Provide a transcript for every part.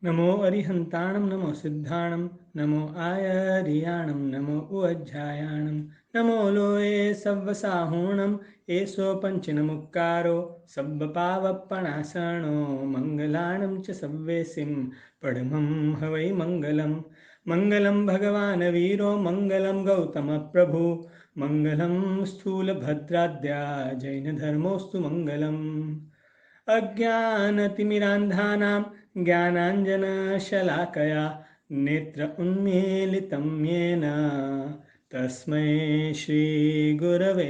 नमो अरिहन्ताणं नमो सिद्धाणं नमो आयर्याणं नमो उज्जायाणं नमो लोये सव्वसाहूणं एषो पञ्चनमुक्कारो सब्बपावप्पणासनो मङ्गलाणं च सव्वेसिं पडमं हवै मङ्गलं मङ्गलं भगवान् वीरो मङ्गलं गौतमप्रभु मङ्गलं स्थूलभद्राद्या जैनधर्मोऽस्तु मङ्गलम् अज्ञानतिमिरान्धानां ज्ञानाञ्जनशलाकया नेत्र उन्मीलितं येन तस्मै श्रीगुरवे हे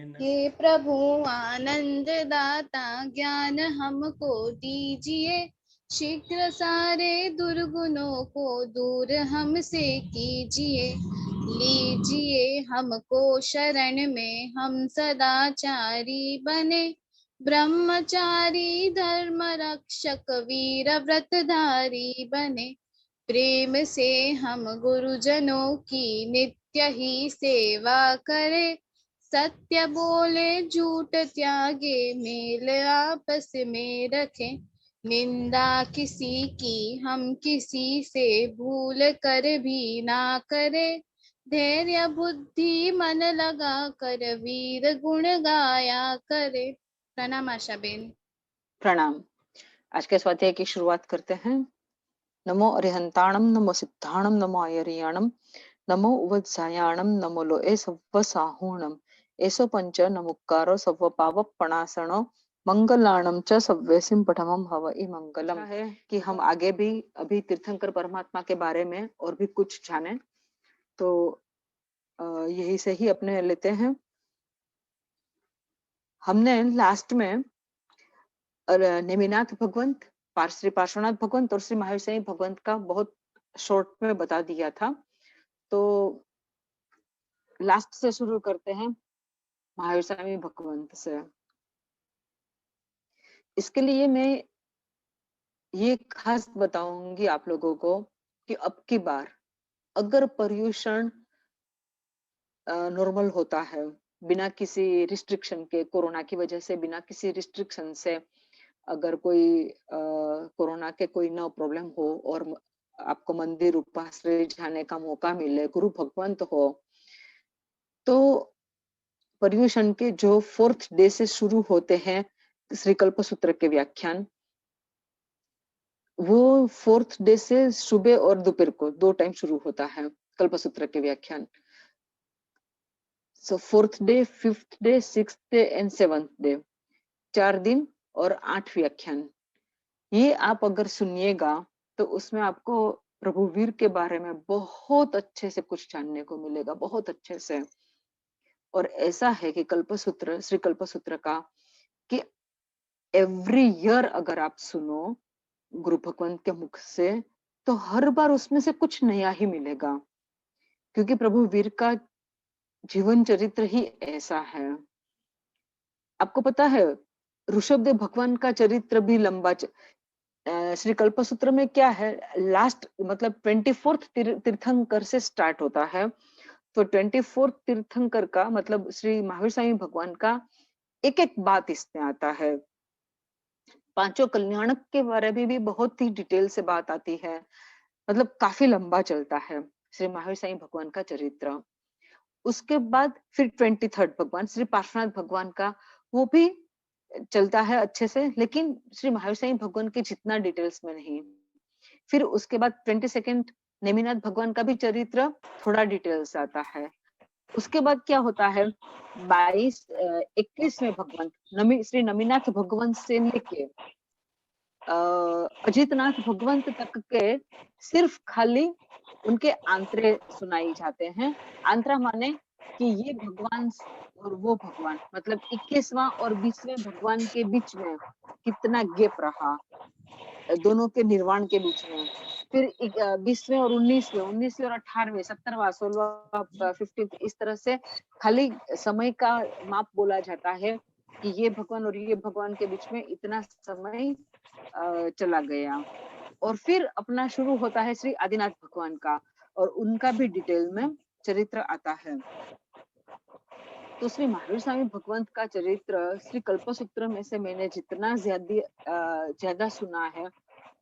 नमः। प्रभु आनंद दाता ज्ञान हमको दीजिए, शीघ्र सारे दुर्गुणों को दूर हमसे कीजिए। लीजिए हमको शरण में, हम सदाचारी बने, ब्रह्मचारी धर्म रक्षक वीर व्रतधारी बने। प्रेम से हम गुरुजनों की नित्य ही सेवा करें, सत्य बोले झूठ त्यागे, मेल आपस में रखें। निंदा किसी की हम किसी से भूल कर भी ना करे, धैर्य बुद्धि मन लगा कर वीर गुण गाया करे। प्रणाम आशा बेन। प्रणाम। आज के स्वाध्याय की शुरुआत करते हैं। नमो अरिहंताणम नमो सिद्धाणम नमो आयर्याणम नमो उवत्सायाणम नमो लोए सव्वसाहूणम एसो पंच नमुक्कारो सव्वपावप्पणासनो मंगलाणम च सव्वेसिम पठमम हवई मंगलम। है कि हम आगे भी अभी तीर्थंकर परमात्मा के बारे में और भी कुछ जाने, तो यही से ही अपने लेते हैं। हमने लास्ट में नेमिनाथ भगवंत, श्री पार्श्वनाथ भगवंत और श्री महावीर भगवंत का बहुत शॉर्ट में बता दिया था। तो लास्ट से शुरू करते हैं, महावीर स्वामी भगवंत से। इसके लिए मैं ये खास बताऊंगी आप लोगों को कि अब की बार अगर पर्यूषण नॉर्मल होता है, बिना किसी रिस्ट्रिक्शन के, कोरोना की वजह से बिना किसी रिस्ट्रिक्शन से, अगर कोई कोरोना के कोई न प्रॉब्लम हो और आपको मंदिर उपाश्रय जाने का मौका मिले, गुरु भगवंत हो, तो पर्यूषण के जो 4th डे से शुरू होते हैं श्री कल्प सूत्र के व्याख्यान, वो 4th डे से सुबह और दोपहर को 2 टाइम शुरू होता है कल्प सूत्र के व्याख्यान। सो 4th day, 5th day, 6th day and 7th day, 4 दिन और 8 व्याख्यान। ये आप अगर सुनिएगा तो उसमें आपको प्रभु वीर के बारे में बहुत अच्छे से कुछ जानने को मिलेगा, बहुत अच्छे से। और ऐसा है कि कल्पसूत्र, श्री कल्पसूत्र का, कि एवरी ईयर अगर आप सुनो गुरु भगवंत के मुख से, तो हर बार उसमें से कुछ नया ही मिलेगा, क्योंकि प्रभु वीर का जीवन चरित्र ही ऐसा है। आपको पता है ऋषभदेव भगवान का चरित्र भी लंबा श्री कल्पसूत्र में क्या है, लास्ट मतलब 24th तीर्थंकर से स्टार्ट होता है। तो 24th तीर्थंकर का मतलब श्री महावीर स्वामी भगवान का एक एक बात इसमें आता है। पांचों कल्याणक के बारे में भी बहुत ही डिटेल से बात आती है, मतलब काफी लंबा चलता है श्री महावीर स्वामी भगवान का चरित्र। उसके बाद फिर 23rd भगवान श्री पार्श्वनाथ भगवान का, वो भी चलता है अच्छे से, लेकिन श्री महावीर स्वामी भगवान के जितना डिटेल्स में नहीं। फिर उसके बाद 22nd नेमिनाथ भगवान का भी चरित्र थोड़ा डिटेल्स आता है। उसके बाद क्या होता है, 21वें भगवंत श्री नमीनाथ भगवंत से लेके अजितनाथ भगवंत तक के सिर्फ खाली उनके आंतरे सुनाई जाते हैं। आंतरा माने कि ये भगवान और वो भगवान, मतलब 21वां और 20वें भगवान के बीच में कितना गैप रहा, दोनों के निर्वाण के बीच में। फिर 20वें और 19वें, 19वें और 18वें, 17वां, 16वां, 15th, इस तरह से खाली समय का माप बोला जाता है कि ये भगवान और ये भगवान के बीच में इतना समय चला गया। और फिर अपना शुरू होता है श्री आदिनाथ भगवान का, और उनका भी डिटेल में चरित्र आता है। तो श्री महावीर स्वामी भगवंत का चरित्र श्री कल्पसूत्र में से मैंने जितना ज्यादा सुना है,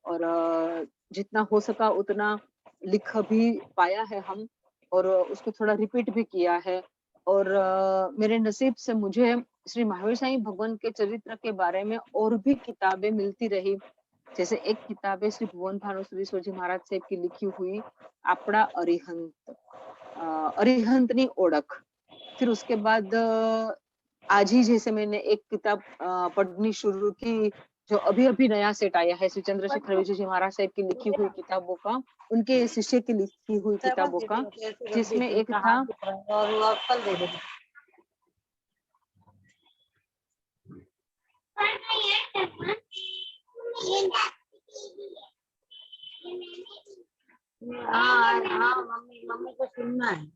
और जितना हो सका उतना लिख भी पाया है हम, और उसको थोड़ा रिपीट भी किया है। और मेरे नसीब से मुझे श्री महावीर साईं भगवान के चरित्र के बारे में और भी किताबें मिलती रही। जैसे एक किताब है श्री भुवन भानुश्री सोजी महाराज साहब की लिखी हुई आपड़ा अरिहंत, अरिहंतनी ओळख। फिर उसके बाद आज ही जैसे मैंने एक किताब पढ़नी शुरू की, जो अभी अभी नया सेट आया है, श्री चंद्रशेखर विजय जी महाराज साहब की लिखी हुई किताबों का, उनके शिष्य की लिखी हुई किताबों का, जिसमें एक था मम्मी को सुनना है।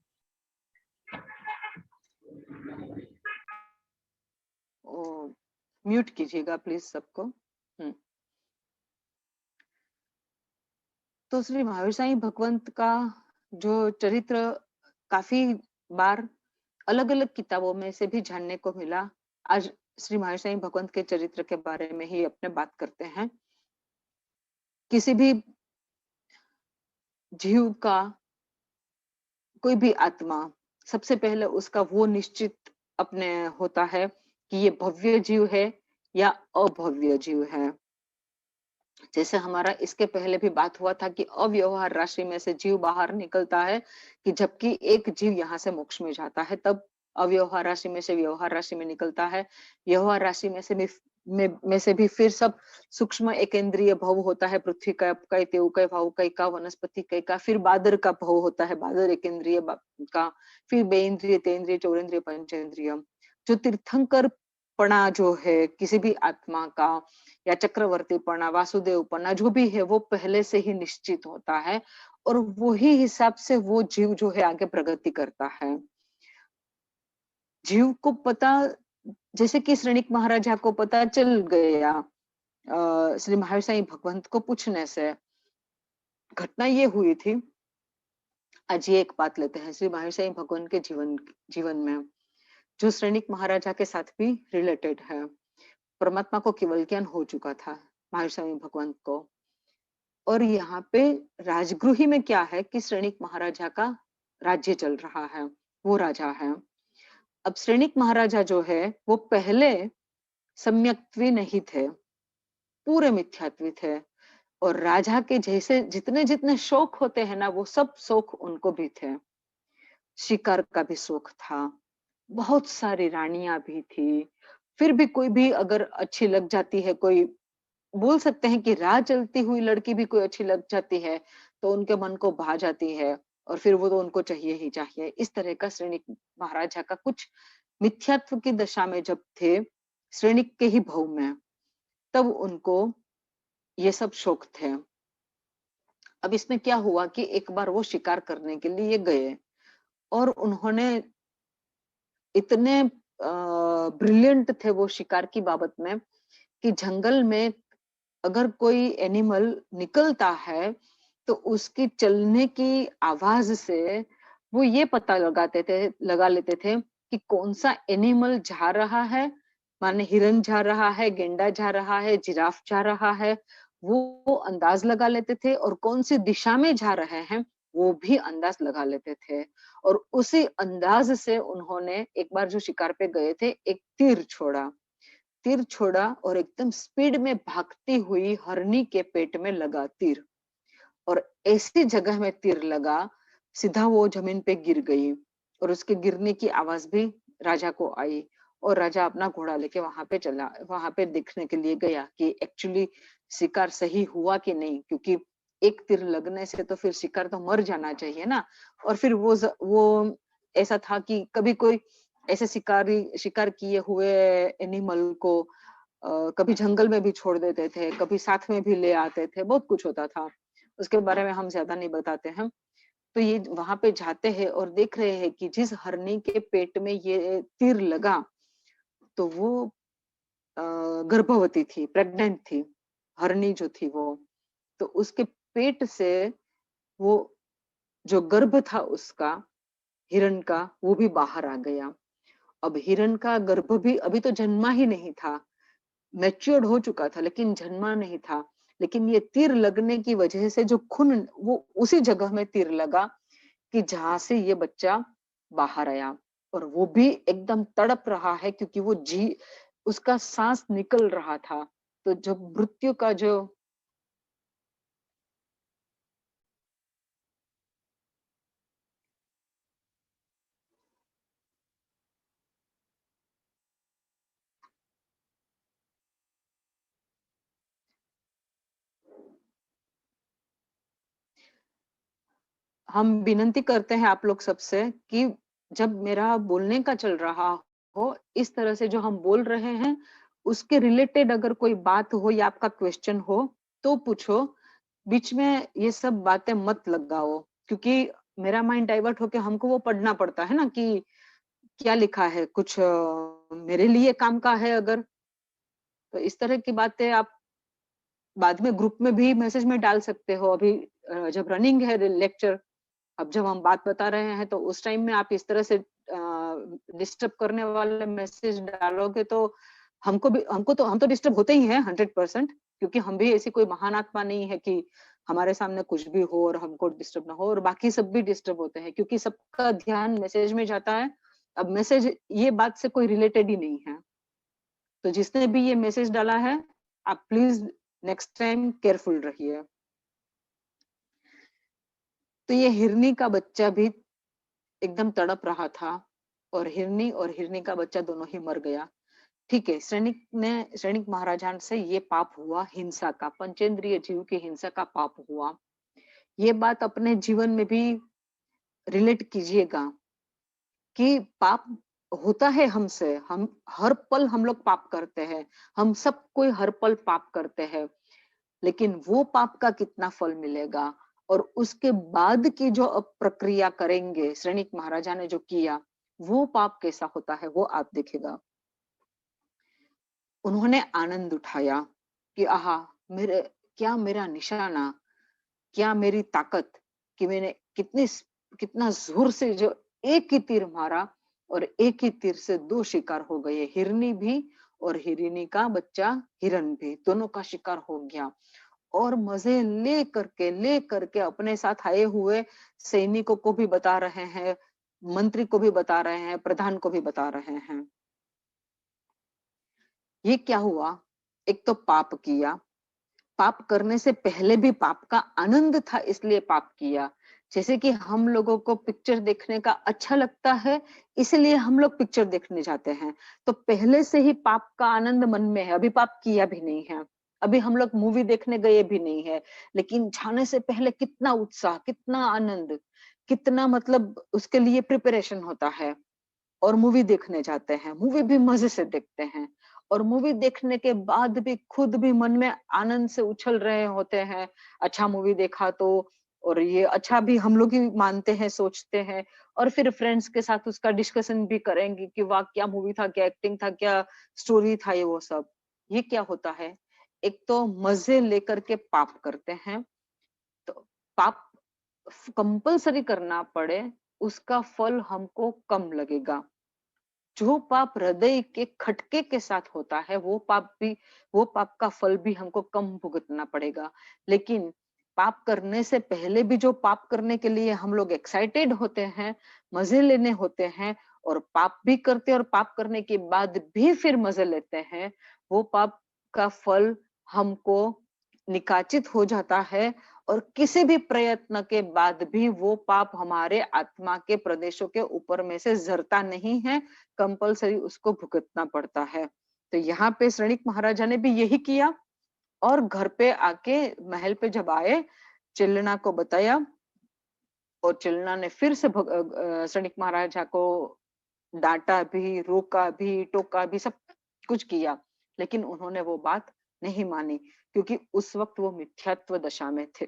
म्यूट कीजिएगा प्लीज सबको। तो श्री महावीर साईं भगवंत का जो चरित्र काफी बार अलग अलग किताबों में से भी जानने को मिला। आज श्री महावीर साईं भगवंत के चरित्र के बारे में ही अपने बात करते हैं। किसी भी जीव का, कोई भी आत्मा, सबसे पहले उसका वो निश्चित अपने होता है कि ये भव्य जीव है या अभव्य जीव है। जैसे हमारा इसके पहले भी बात हुआ था कि अव्यवहार राशि में से जीव बाहर निकलता है, कि जबकि एक जीव यहाँ से मोक्ष में जाता है तब अव्यवहार राशि में से व्यवहार राशि में निकलता है। व्यवहार राशि में से भी फिर सब सूक्ष्म एकेंद्रीय भव होता है, पृथ्वी का, अपकय, तेउकय, भावुकय का, वनस्पति कय का, फिर बादर का भव होता है, बादर एकेंद्रीय का, फिर बेइंद्रिय, तेन्द्रिय, चौरेंद्रिय, पंचेंद्रिय। जो तीर्थंकर पणा जो है किसी भी आत्मा का, या चक्रवर्तीपना, वासुदेवपना, जो भी है वो पहले से ही निश्चित होता है, और वही हिसाब से वो जीव जो है आगे प्रगति करता है। जीव को पता, जैसे कि श्रेणिक महाराजा को पता चल गया श्री महावीर साईं भगवंत को पूछने से। घटना ये हुई थी, आज ये एक बात लेते हैं श्री महावीर साईं भगवंत के जीवन में, जो श्रेणिक महाराजा के साथ भी रिलेटेड है। परमात्मा को केवल ज्ञान हो चुका था महावीर स्वामी भगवंत को, और यहाँ पे राजगृही में क्या है कि श्रेणिक महाराजा का राज्य चल रहा है, वो राजा है। अब श्रेणिक महाराजा जो है वो पहले सम्यक्त्वी नहीं थे, पूरे मिथ्यात्वी थे, और राजा के जैसे जितने जितने शौक होते हैं ना, वो सब शौक उनको भी थे। शिकार का भी शौक था, बहुत सारी रानियां भी थी, फिर भी कोई भी अगर अच्छी लग जाती है, कोई बोल सकते हैं कि राह चलती हुई लड़की भी कोई अच्छी लग जाती है तो उनके मन को भा जाती है, और फिर वो तो उनको चाहिए ही चाहिए। इस तरह का श्रेणिक महाराजा का कुछ मिथ्यात्व की दशा में जब थे, श्रेणिक के ही भव में, तब उनको ये सब शौक थे। अब इसमें क्या हुआ कि एक बार वो शिकार करने के लिए गए, और उन्होंने इतने ब्रिलियंट थे वो शिकार की बाबत में, कि जंगल में अगर कोई एनिमल निकलता है तो उसकी चलने की आवाज से वो ये पता लगा लेते थे कि कौन सा एनिमल जा रहा है, माने हिरन जा रहा है, गेंडा जा रहा है, जिराफ जा रहा है, वो अंदाज लगा लेते थे, और कौन सी दिशा में जा रहे हैं वो भी अंदाज लगा लेते थे। और उसी अंदाज से उन्होंने एक बार जो शिकार पे गए थे, एक तीर छोड़ा और एकदम स्पीड में भागती हुई हरनी के पेट में लगा तीर, और ऐसी जगह में तीर लगा, सीधा वो जमीन पे गिर गई, और उसके गिरने की आवाज भी राजा को आई, और राजा अपना घोड़ा लेके वहां पे देखने के लिए गया कि एक्चुअली शिकार सही हुआ कि नहीं, क्योंकि एक तीर लगने से तो फिर शिकार तो मर जाना चाहिए ना। और फिर वो ऐसा था कि कभी कोई ऐसे शिकार किए हुए एनिमल को कभी जंगल में भी छोड़ देते थे, कभी साथ में भी ले आते थे, बहुत कुछ होता था, उसके बारे में हम ज्यादा नहीं बताते हैं। तो ये वहां पे जाते हैं और देख रहे हैं कि जिस हरनी के पेट में ये तीर लगा, तो वो गर्भवती थी, प्रेग्नेंट थी, हरनी जो थी वो। तो उसके पेट से वो जो गर्भ था उसका, हिरण का, वो भी बाहर आ गया। अब हिरण का गर्भ भी अभी तो जन्मा ही नहीं था, मैच्योर्ड हो चुका था लेकिन जन्मा नहीं था, लेकिन ये तीर लगने की वजह से जो खून, वो उसी जगह में तीर लगा कि जहां से ये बच्चा बाहर आया, और वो भी एकदम तड़प रहा है क्योंकि वो उसका सांस निकल रहा था। तो जब मृत्यु का जो हम विनती करते हैं आप लोग सबसे कि जब मेरा बोलने का चल रहा हो, इस तरह से जो हम बोल रहे हैं उसके रिलेटेड अगर कोई बात हो या आपका क्वेश्चन हो तो पूछो। बीच में ये सब बातें मत लगाओ, क्योंकि मेरा माइंड डाइवर्ट होके हमको वो पढ़ना पड़ता है ना कि क्या लिखा है, कुछ मेरे लिए काम का है अगर, तो इस तरह की बातें आप बाद में ग्रुप में भी मैसेज में डाल सकते हो। अभी जब रनिंग है लेक्चर, अब जब हम बात बता रहे हैं तो उस टाइम में आप इस तरह से डिस्टर्ब करने वाले मैसेज डालोगे तो हम तो डिस्टर्ब होते ही हैं 100%, क्योंकि हम भी ऐसी कोई महान आत्मा नहीं है कि हमारे सामने कुछ भी हो और हमको डिस्टर्ब ना हो, और बाकी सब भी डिस्टर्ब होते हैं क्योंकि सबका ध्यान मैसेज में जाता है। अब मैसेज ये बात से कोई रिलेटेड ही नहीं है, तो जिसने भी ये मैसेज डाला है आप प्लीज नेक्स्ट टाइम केयरफुल रहिए। तो ये हिरनी का बच्चा भी एकदम तड़प रहा था, और हिरनी का बच्चा दोनों ही मर गया। ठीक है, सैनिक महाराजान से ये पाप हुआ, हिंसा का, पंचेंद्रिय जीव की हिंसा का पाप हुआ। ये बात अपने जीवन में भी रिलेट कीजिएगा कि पाप होता है हमसे, हम हर पल हम लोग पाप करते हैं, हम सब कोई हर पल पाप करते हैं, लेकिन वो पाप का कितना फल मिलेगा और उसके बाद की जो अब प्रक्रिया करेंगे सैनिक महाराजा ने जो किया, वो पाप कैसा होता है वो आप देखेगा। उन्होंने आनंद उठाया कि आहा, मेरे क्या मेरा निशाना, क्या मेरी ताकत, कि मैंने कितना जोर से जो एक ही तीर मारा और एक ही तीर से दो शिकार हो गए, हिरनी भी और हिरनी का बच्चा हिरन भी, दोनों का शिकार हो गया। और मजे ले करके अपने साथ आए हुए सैनिकों को भी बता रहे हैं, मंत्री को भी बता रहे हैं, प्रधान को भी बता रहे हैं। ये क्या हुआ? एक तो पाप किया, पाप करने से पहले भी पाप का आनंद था इसलिए पाप किया। जैसे कि हम लोगों को पिक्चर देखने का अच्छा लगता है इसलिए हम लोग पिक्चर देखने जाते हैं, तो पहले से ही पाप का आनंद मन में है, अभी पाप किया भी नहीं है, अभी हम लोग मूवी देखने गए भी नहीं है, लेकिन जाने से पहले कितना उत्साह, कितना आनंद, कितना मतलब उसके लिए प्रिपरेशन होता है। और मूवी देखने जाते हैं, मूवी भी मजे से देखते हैं, और मूवी देखने के बाद भी खुद भी मन में आनंद से उछल रहे होते हैं, अच्छा मूवी देखा तो, और ये अच्छा भी हम लोग ही मानते हैं, सोचते हैं, और फिर फ्रेंड्स के साथ उसका डिस्कशन भी करेंगे कि वाह क्या मूवी था, क्या एक्टिंग था, क्या स्टोरी था, ये वो सब। ये क्या होता है? एक तो मजे लेकर के पाप करते हैं, तो पाप कंपलसरी करना पड़े उसका फल हमको कम लगेगा। जो पाप हृदय के खटके के साथ होता है वो पाप का फल भी हमको कम भुगतना पड़ेगा। लेकिन पाप करने से पहले भी जो पाप करने के लिए हम लोग एक्साइटेड होते हैं, मजे लेने होते हैं, और पाप भी करते हैं, और पाप करने के बाद भी फिर मजे लेते हैं, वो पाप का फल हमको निकाचित हो जाता है, और किसी भी प्रयत्न के बाद भी वो पाप हमारे आत्मा के प्रदेशों के ऊपर में से जरता नहीं है, कंपलसरी उसको भुगतना पड़ता है। तो यहाँ पे सैनिक महाराजा ने भी यही किया, और घर पे आके महल पे जब आए, चिल्लना को बताया, और चिल्लना ने फिर से सैनिक महाराजा को डांटा भी, रोका भी, टोका भी, सब कुछ किया, लेकिन उन्होंने वो बात नहीं मानी, क्योंकि उस वक्त वो मिथ्यात्व दशा में थे।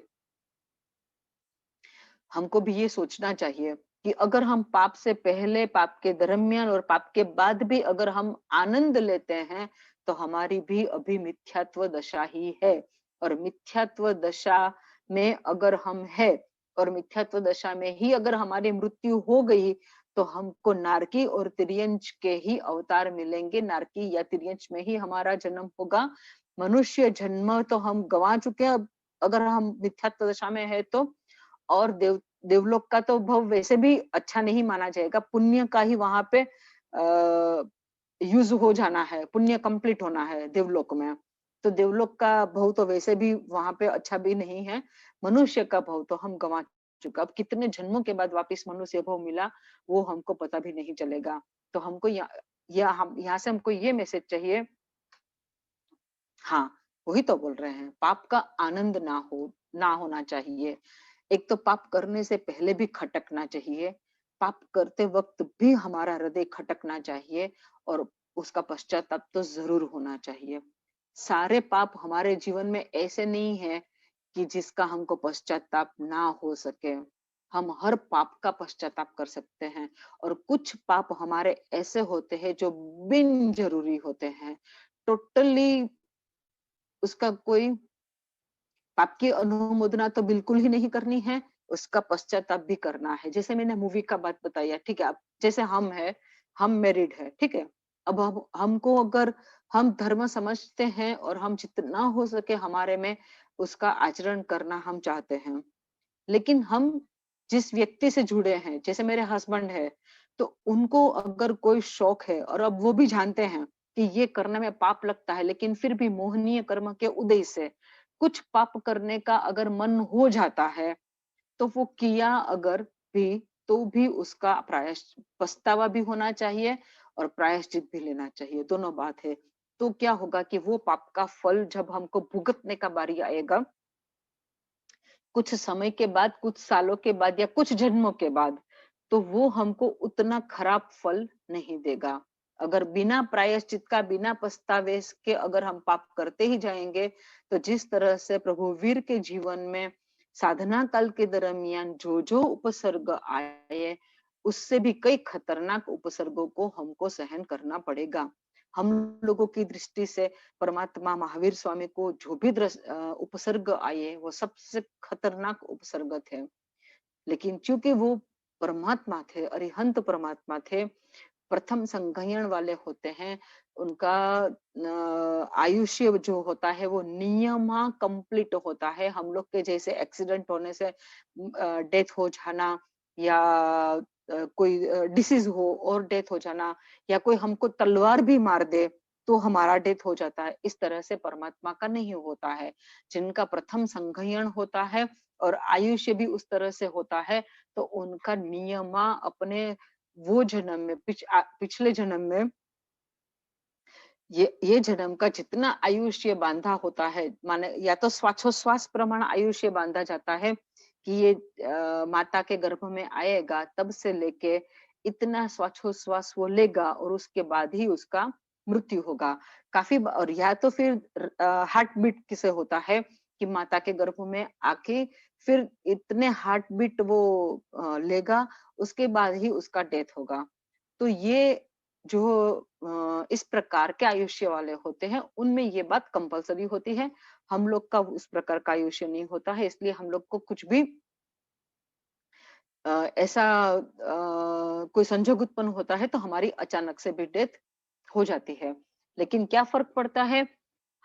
हमको भी ये सोचना चाहिए कि अगर हम पाप से पहले, पाप के दरमियान और पाप के बाद भी अगर हम आनंद लेते हैं, तो हमारी भी अभी मिथ्यात्व दशा ही है। और मिथ्यात्व दशा में अगर हम है, और मिथ्यात्व दशा में ही अगर हमारी मृत्यु हो गई, तो हमको नारकी और तिर्यंच के ही अवतार मिलेंगे, नारकी या तिर्यंच में ही हमारा जन्म होगा। मनुष्य जन्म तो हम गंवा चुके हैं, अगर हम मिथ्यात्व दशा में है तो। और देवलोक का तो भव वैसे भी अच्छा नहीं माना जाएगा, पुण्य का ही वहां पे यूज हो जाना है, पुण्य कंप्लीट होना है देवलोक में। तो देवलोक का भव तो वैसे भी वहां पे अच्छा भी नहीं है। मनुष्य का भव तो हम गंवा चुका, अब कितने जन्मों के बाद वापिस मनुष्य भव मिला वो हमको पता भी नहीं चलेगा। तो हमको हम यहाँ से हमको ये मैसेज चाहिए, हाँ वही तो बोल रहे हैं, पाप का आनंद ना होना चाहिए। एक तो पाप करने से पहले भी खटकना चाहिए, पाप करते वक्त भी हमारा हृदय खटकना चाहिए, और उसका पश्चाताप तो जरूर होना चाहिए। सारे पाप हमारे जीवन में ऐसे नहीं है कि जिसका हमको पश्चाताप ना हो सके। हम हर पाप का पश्चाताप कर सकते हैं, और कुछ पाप हमारे ऐसे होते हैं जो बिन जरूरी होते हैं, टोटली उसका कोई पाप की अनुमोदना तो बिल्कुल ही नहीं करनी है, उसका पश्चाताप भी करना है। जैसे मैंने मूवी का बात बताया, ठीक है, अब जैसे हम मैरिड है, ठीक है, अब हमको अगर हम धर्म समझते हैं और हम जितना हो सके हमारे में उसका आचरण करना हम चाहते हैं, लेकिन हम जिस व्यक्ति से जुड़े हैं, जैसे मेरे हस्बैंड है, तो उनको अगर कोई शौक है और अब वो भी जानते हैं कि ये करने में पाप लगता है, लेकिन फिर भी मोहनीय कर्म के उदय से कुछ पाप करने का अगर मन हो जाता है, तो वो किया अगर भी, तो भी उसका पछतावा भी होना चाहिए और प्रायश्चित भी लेना चाहिए, दोनों बात है। तो क्या होगा कि वो पाप का फल जब हमको भुगतने का बारी आएगा, कुछ समय के बाद, कुछ सालों के बाद या कुछ जन्मों के बाद, तो वो हमको उतना खराब फल नहीं देगा। अगर बिना प्रायश्चित का, बिना पछतावे के अगर हम पाप करते ही जाएंगे, तो जिस तरह से प्रभु वीर के जीवन में साधना काल के दरमियान जो जो उपसर्ग आए, उससे भी कई खतरनाक उपसर्गों को हमको सहन करना पड़ेगा। हम लोगों की दृष्टि से परमात्मा महावीर स्वामी को जो भी उपसर्ग आए वो सबसे खतरनाक उपसर्ग थे, लेकिन चूंकि वो परमात्मा थे, अरिहंत परमात्मा थे, प्रथम संज्ञान वाले होते हैं, उनका आयुष्य जो होता है वो नियमा कंप्लीट होता है। हम लोग के जैसे एक्सीडेंट होने से डेथ हो जाना, या कोई डिसीज हो और डेथ हो जाना, या कोई हमको तलवार भी मार दे तो हमारा डेथ हो जाता है, इस तरह से परमात्मा का नहीं होता है। जिनका प्रथम संज्ञान होता है और आयुष्य भी उस तरह से होता है, तो उनका नियमा अपने वो जन्म में पिछले जन्म में ये जन्म का जितना आयुष्य बांधा होता है, माने या तो श्वासोश्वास प्रमाण आयुष्य बांधा जाता है कि ये माता के गर्भ में आएगा, तब से लेके इतना श्वासोश्वास वो लेगा और उसके बाद ही उसका मृत्यु होगा। काफी और या तो फिर हार्ट बीट किसे होता है कि माता के गर्भ में आके फिर इतने हार्ट बीट वो लेगा, उसके बाद ही उसका डेथ होगा। तो ये जो इस प्रकार के आयुष्य वाले होते हैं, उनमें ये बात कंपलसरी होती है। हम लोग का उस प्रकार का आयुष्य नहीं होता है, इसलिए हम लोग को कुछ भी ऐसा कोई संजोग उत्पन्न होता है तो हमारी अचानक से भी डेथ हो जाती है। लेकिन क्या फर्क पड़ता है,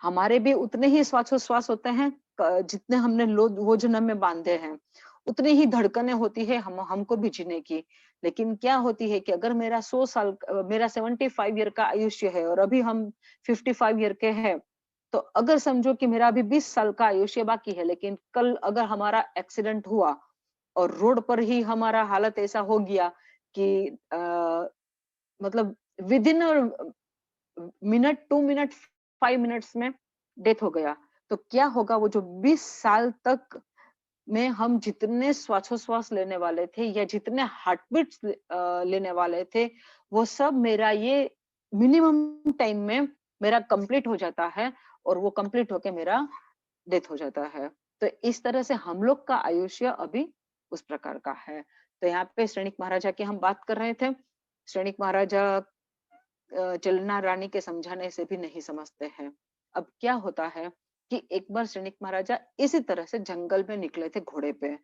हमारे भी उतने ही श्वासोश्वास होते हैं जितने हमने वो जन्म में बांधे हैं, उतनी ही धड़कनें होती है हमको भी जीने की। लेकिन क्या होती है कि अगर मेरा 100 साल मेरा 75 ईयर का आयुष्य है और अभी हम 55 ईयर के हैं, तो अगर समझो कि मेरा अभी 20 साल का आयुष्य बाकी है, लेकिन कल अगर हमारा एक्सीडेंट हुआ और रोड पर ही हमारा हालत ऐसा हो गया कि मतलब with in minute 2 minute 5 minutes में डेथ हो गया, तो क्या होगा, वो जो 20 साल तक में हम जितने श्वासोश्वास लेने वाले थे या जितने हार्टबीट्स लेने वाले थे, वो सब मेरा ये मिनिमम टाइम में मेरा कंप्लीट हो जाता है, और वो कंप्लीट होके मेरा डेथ हो जाता है। तो इस तरह से हम लोग का आयुष्य अभी उस प्रकार का है। तो यहाँ पे श्रेणिक महाराजा की हम बात कर रहे थे। श्रेणिक महाराजा चलना रानी के समझाने से भी नहीं समझते हैं। अब क्या होता है कि एक बार श्रेणिक महाराजा इसी तरह से जंगल में निकले थे घोड़े पे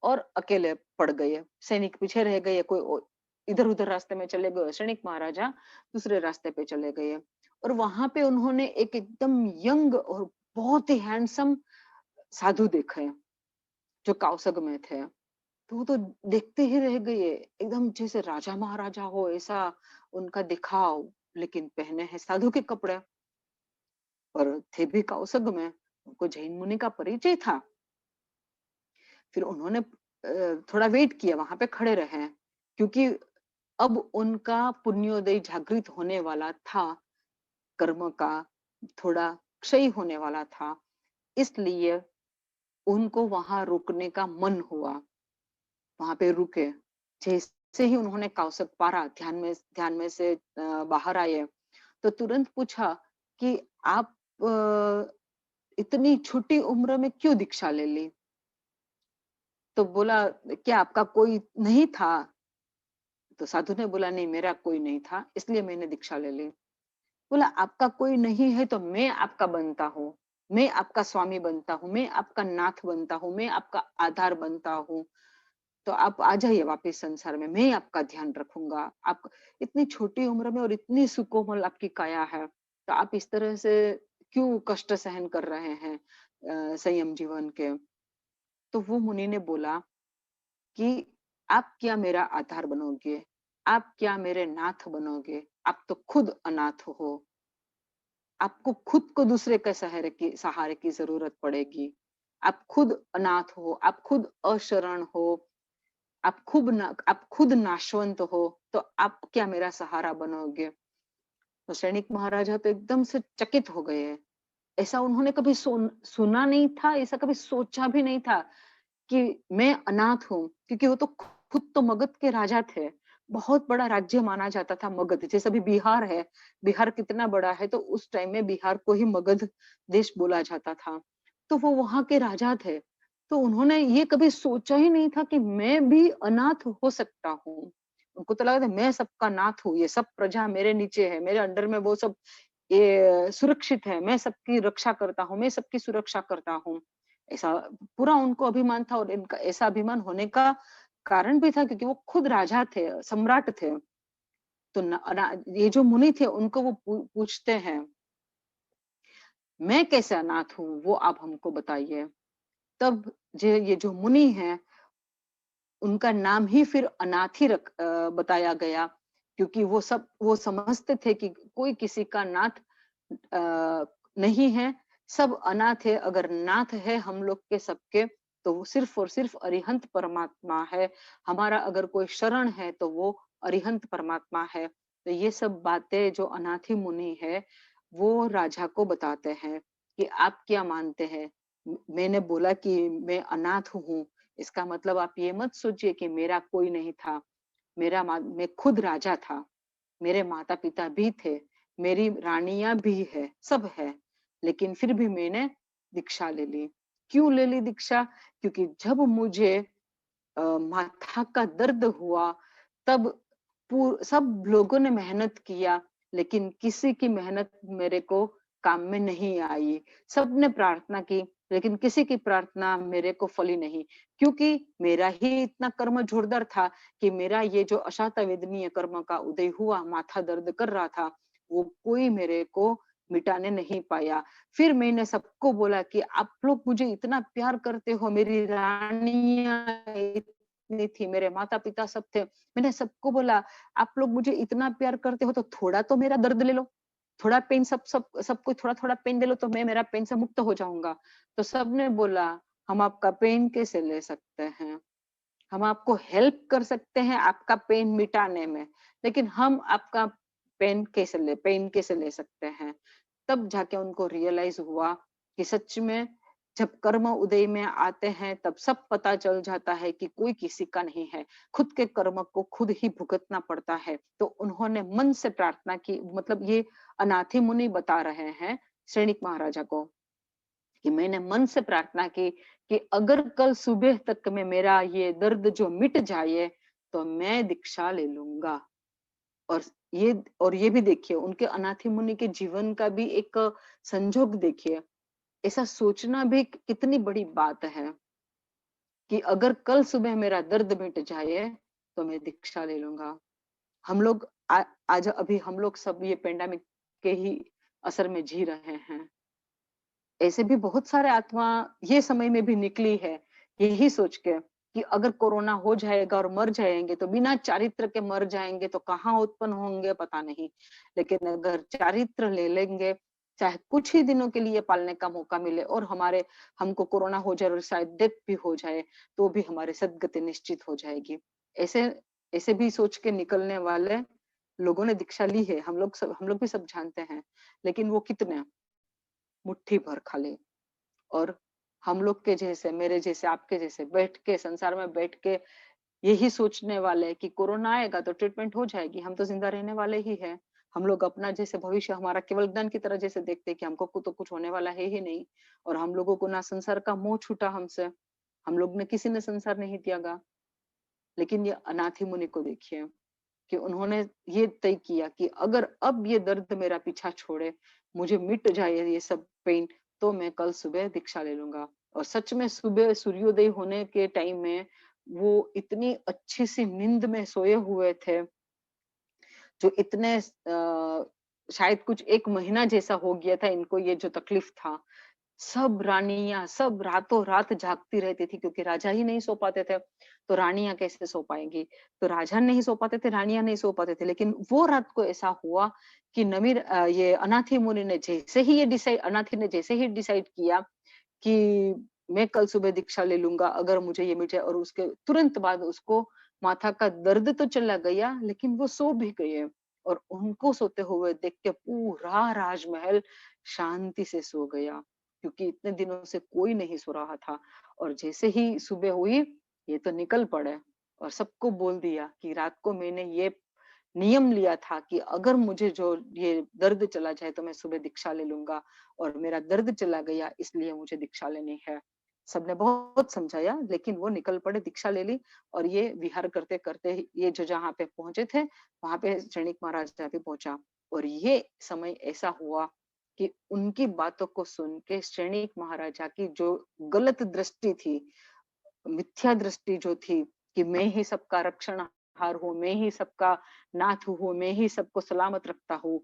और अकेले पड़ गए, सैनिक पीछे रह गए, कोई इधर उधर रास्ते में चले गए, श्रेणिक महाराजा दूसरे रास्ते पे चले गए। और वहां पे उन्होंने एक एकदम यंग और बहुत ही हैंडसम साधु देखे जो काउसग में थे। तो वो तो देखते ही रह गए, एकदम जैसे राजा महाराजा हो ऐसा उनका दिखाव, लेकिन पहने हैं साधु के कपड़े और थे भी काउसग में। उनको जैन मुनि का परिचय था। फिर उन्होंने थोड़ा वेट किया, वहां पे खड़े रहे, क्योंकि अब उनका पुण्योदय जागृत होने वाला था, कर्म का थोड़ा क्षय होने वाला था, इसलिए उनको वहां रुकने का मन हुआ। वहां पे रुके। जैसे ही उन्होंने कौशिक पारा, ध्यान में से बाहर आए, तो तुरंत पूछा कि आप इतनी छोटी उम्र में क्यों दीक्षा ले ली? तो बोला, क्या आपका कोई नहीं था? तो साधु ने बोला, नहीं मेरा कोई नहीं था, इसलिए मैंने दीक्षा ले ली। बोला, आपका कोई नहीं है तो मैं आपका बनता हूँ, मैं आपका स्वामी बनता हूँ, मैं आपका नाथ बनता हूँ, मैं आपका आधार बनता हूँ। तो आप आ जाइए वापस संसार में, मैं आपका ध्यान रखूंगा। आप इतनी छोटी उम्र में और इतनी सुकोमल आपकी काया है, तो आप इस तरह से क्यों कष्ट सहन कर रहे हैं संयम जीवन के? तो वो मुनि ने बोला कि आप क्या मेरा आधार बनोगे? आप क्या मेरे नाथ बनोगे? आप तो खुद अनाथ हो। आपको खुद को दूसरे के सहारे की जरूरत पड़ेगी। आप खुद अनाथ हो, आप खुद अशरण हो, आप खुद नाशवंत हो, तो आप क्या मेरा सहारा बनोगे? तो सैनिक महाराजा तो एकदम से चकित हो गए। ऐसा उन्होंने कभी सुना नहीं था, ऐसा कभी सोचा भी नहीं था कि मैं अनाथ हूँ, क्योंकि वो तो खुद तो मगध के राजा थे। बहुत बड़ा राज्य माना जाता था मगध, जैसे अभी बिहार है। बिहार कितना बड़ा है, तो उस टाइम में बिहार को ही मगध देश बोला जाता था। तो वो वहां के राजा थे। तो उन्होंने ये कभी सोचा ही नहीं था कि मैं भी अनाथ हो सकता हूँ। उनको तो लगा था मैं सबका नाथ हूँ, ये सब प्रजा मेरे नीचे है, मेरे अंडर में वो सब ये सुरक्षित है, मैं सबकी रक्षा करता हूँ, मैं सबकी सुरक्षा करता हूँ। ऐसा पूरा उनको अभिमान था, और इनका ऐसा अभिमान होने का कारण भी था क्योंकि वो खुद राजा थे, सम्राट थे। तो ये जो मुनि थे उनको वो पूछते हैं, मैं कैसे अनाथ हूँ, वो आप हमको बताइए। तब ये जो मुनि हैं, उनका नाम ही फिर अनाथ ही बताया गया, क्योंकि वो समझते थे कि कोई किसी का नाथ नहीं है, सब अनाथ है। अगर नाथ है हम लोग के सबके, तो वो सिर्फ और सिर्फ अरिहंत परमात्मा है। हमारा अगर कोई शरण है तो वो अरिहंत परमात्मा है। तो ये सब बातें जो अनाथी मुनि है, वो राजा को बताते हैं कि आप क्या मानते हैं? मैंने बोला कि मैं अनाथ हूँ, इसका मतलब आप ये मत सोचिए कि मेरा कोई नहीं था। मैं खुद राजा था, मेरे माता पिता भी थे, मेरी रानियां भी है, सब है, लेकिन फिर भी मैंने दीक्षा ले ली। क्यों ले ली दीक्षा? क्योंकि जब मुझे माथा का दर्द हुआ, तब सब लोगों ने मेहनत किया, लेकिन किसी की मेहनत मेरे को काम में नहीं आई। सबने प्रार्थना की, लेकिन किसी की प्रार्थना मेरे को फली नहीं, क्योंकि मेरा ही इतना कर्म जोरदार था कि मेरा ये जो अशांत वेदनीय कर्म का उदय हुआ, माथा दर्द कर रहा था, वो कोई मेरे को मिटाने नहीं पाया। फिर मैंने सबको बोला कि आप लोग मुझे इतना प्यार करते हो, मेरी रानियां इतनी थी, मेरे माता पिता सब थे। मैंने सबको बोला, आप लोग मुझे इतना प्यार करते हो तो थोड़ा तो मेरा दर्द ले लो, थोड़ा पेन, सबको थोड़ा थोड़ा पेन दे लो, तो मैं मेरा पेन से मुक्त हो जाऊंगा। तो सबने बोला, हम आपका पेन कैसे ले सकते हैं? हम आपको हेल्प कर सकते हैं आपका पेन मिटाने में, लेकिन हम आपका पेन कैसे ले सकते हैं? तब जाके उनको रियलाइज हुआ कि सच में जब कर्म उदय में आते हैं, तब सब पता चल जाता है कि कोई किसी का नहीं है, खुद के कर्म को खुद ही भुगतना पड़ता है। तो उन्होंने मन से प्रार्थना की, मतलब ये अनाथी मुनि बता रहे हैं सैनिक महाराजा को, कि मैंने मन से प्रार्थना की कि अगर कल सुबह तक में मेरा ये दर्द जो मिट जाए, तो मैं दीक्षा ले लूंगा। और ये भी देखिए, उनके अनाथी मुनि के जीवन का भी एक संजोग देखिए। ऐसा सोचना भी कितनी बड़ी बात है कि अगर कल सुबह मेरा दर्द मिट जाए, तो मैं दीक्षा ले लूंगा। हम लोग आज अभी हम लोग सब ये पेंडेमिक के ही असर में जी रहे हैं। ऐसे भी बहुत सारे आत्मा ये समय में भी निकली है, यही सोच के कि अगर कोरोना हो जाएगा और मर जाएंगे तो बिना चारित्र के मर जाएंगे तो कहाँ उत्पन्न होंगे पता नहीं। लेकिन अगर चारित्र ले लेंगे, चाहे कुछ ही दिनों के लिए पालने का मौका मिले और हमको कोरोना हो जाए और शायद डेथ भी हो जाए, तो भी हमारी सदगति निश्चित हो जाएगी। ऐसे ऐसे भी सोच के निकलने वाले लोगों ने दीक्षा ली है, हम लोग भी सब जानते हैं। लेकिन वो कितने, मुट्ठी भर खाली। और हम लोग के जैसे, मेरे जैसे, आपके जैसे बैठ के संसार में बैठ के यही सोचने वाले कि कोरोना आएगा तो ट्रीटमेंट हो जाएगी, हम तो जिंदा रहने वाले ही हैं। हम लोग अपना जैसे भविष्य हमारा केवल ज्ञान की तरह जैसे देखते हैं कि हमको तो कुछ होने वाला है ही नहीं। और हम लोगों को ना संसार का मोह छूटा हमसे, हम लोग ने किसी ने संसार नहीं त्यागा। लेकिन ये अनाथी मुनि को देखिए कि उन्होंने ये तय किया कि अगर अब ये दर्द मेरा पीछा छोड़े, मुझे मिट जाए ये सब पेन, तो मैं कल सुबह दीक्षा ले लूंगा। और सच में सुबह सूर्योदय होने के टाइम में वो इतनी अच्छी सी नींद में सोए हुए थे, जो इतने शायद कुछ 1 महीना जैसा हो गया था इनको ये जो तकलीफ था। सब रानियां सब रातों रात जागती रहती थी, क्योंकि राजा ही नहीं सो पाते थे, तो रानियां कैसे सो पाएंगी। तो राजा नहीं सो पाते थे, रानियां नहीं सो पाते थे। लेकिन वो रात को ऐसा हुआ कि ये अनाथी मुनि ने जैसे ही डिसाइड किया कि मैं कल सुबह दीक्षा ले लूंगा अगर मुझे ये मिल जाए, और उसके तुरंत बाद उसको माथा का दर्द तो चला गया, लेकिन वो सो भी गए। और उनको सोते हुए देख के पूरा राजमहल शांति से सो गया, क्योंकि इतने दिनों से कोई नहीं सो रहा था। और जैसे ही सुबह हुई, ये तो निकल पड़े और सबको बोल दिया कि रात को मैंने ये नियम लिया था कि अगर मुझे जो ये दर्द चला जाए तो मैं सुबह दीक्षा ले लूंगा, और मेरा दर्द चला गया इसलिए मुझे दीक्षा लेनी है। सबने बहुत समझाया, लेकिन वो निकल पड़े, दीक्षा ले ली। और ये विहार करते करते ये जो जहाँ पे पहुंचे थे, वहां पे श्रेणिक महाराज भी पहुंचा। और ये समय ऐसा हुआ कि उनकी बातों को सुन के श्रेणिक महाराजा की जो गलत दृष्टि थी, मिथ्या दृष्टि जो थी कि मैं ही सबका रक्षणहार हूँ, मैं ही सबका नाथ हूँ, मैं ही सबको सलामत रखता हूँ,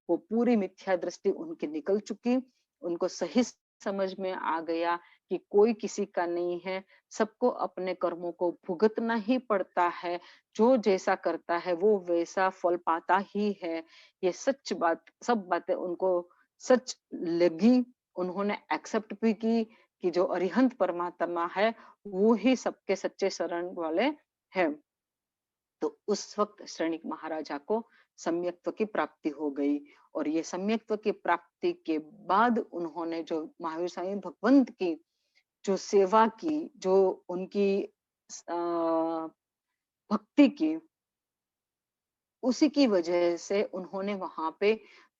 वो पूरी मिथ्या दृष्टि उनकी निकल चुकी। उनको सही समझ में आ गया कि कोई किसी का नहीं है, सबको अपने कर्मों को भुगतना ही पड़ता है, जो जैसा करता है वो वैसा फल पाता ही है। ये सच बात, सब बातें उनको सच लगी। उन्होंने एक्सेप्ट भी की कि जो अरिहंत परमात्मा है वो ही सबके सच्चे शरण वाले हैं। तो उस वक्त श्रेणिक महाराजा को सम्यक्त्व की प्राप्ति हो गई। और ये सम्यक्त्व की प्राप्ति के बाद उन्होंने जो महावीर स्वामी भगवंत की जो सेवा की, जो उनकी भक्ति की, उसी की वजह से उन्होंने वहां पे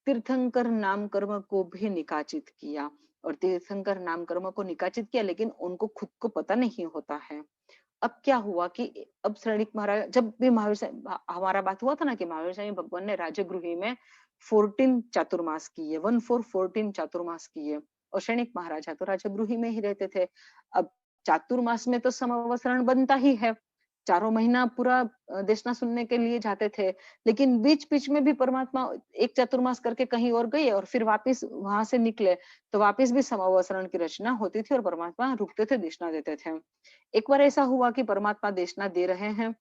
तीर्थंकर नाम कर्म को भी निकाचित किया। और तीर्थंकर नाम कर्म को निकाचित किया, लेकिन उनको खुद को पता नहीं होता है। अब क्या हुआ कि अब श्रेणिक महाराज, जब भी हमारा बात हुआ था ना कि महावीर स्वामी भगवान ने राजगृही में 14 चातुर्मास किए, 14 चातुर्मास किए। और श्रेणिक महाराजा तो राजगृही में ही रहते थे। अब चातुर्मास में तो समवसरण बनता ही है, 4 महीना पूरा देशना सुनने के लिए जाते थे। लेकिन बीच बीच में भी परमात्मा एक चातुर्मास करके कहीं और गए और फिर वापस वहां से निकले, तो वापस भी समवसरण की रचना होती थी और परमात्मा रुकते थे, देशना देते थे। एक बार ऐसा हुआ कि परमात्मा देशना दे रहे हैं,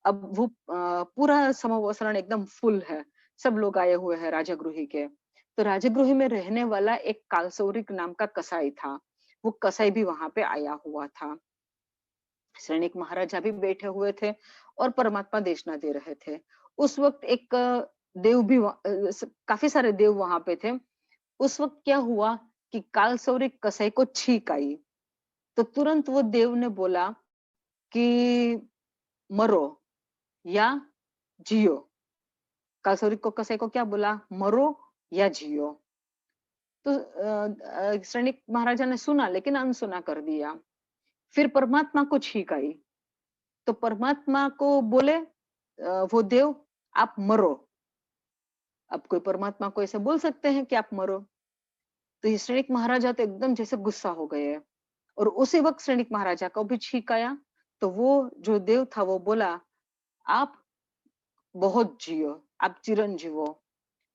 अब वो पूरा समवसरण एकदम फुल है, सब लोग आए हुए हैं राजगृही के। तो राजगृही में रहने वाला एक कालसौरिक नाम का कसाई था, वो कसाई भी वहां पे आया हुआ था। श्रेणिक महाराजा भी बैठे हुए थे और परमात्मा देशना दे रहे थे। उस वक्त एक देव भी काफी सारे देव वहां पे थे। उस वक्त क्या हुआ कि कालसौरिक कसाई को छींक आई, तो तुरंत वो देव ने बोला कि मरो या जियो। कालसौरिक को कसाई को क्या बोला, मरो या जियो। तो श्रेणिक महाराजा ने सुना, लेकिन अनसुना कर दिया। फिर परमात्मा को छींक आई, तो परमात्मा को बोले वो देव, आप मरो। अब कोई परमात्मा को ऐसे बोल सकते हैं कि आप मरो? तो ये श्रेणिक महाराजा तो एकदम जैसे गुस्सा हो गए। और उसी वक्त श्रेणिक महाराजा को भी छींक आया, तो वो जो देव था वो बोला, आप बहुत जियो, आप चिरंजीव हो।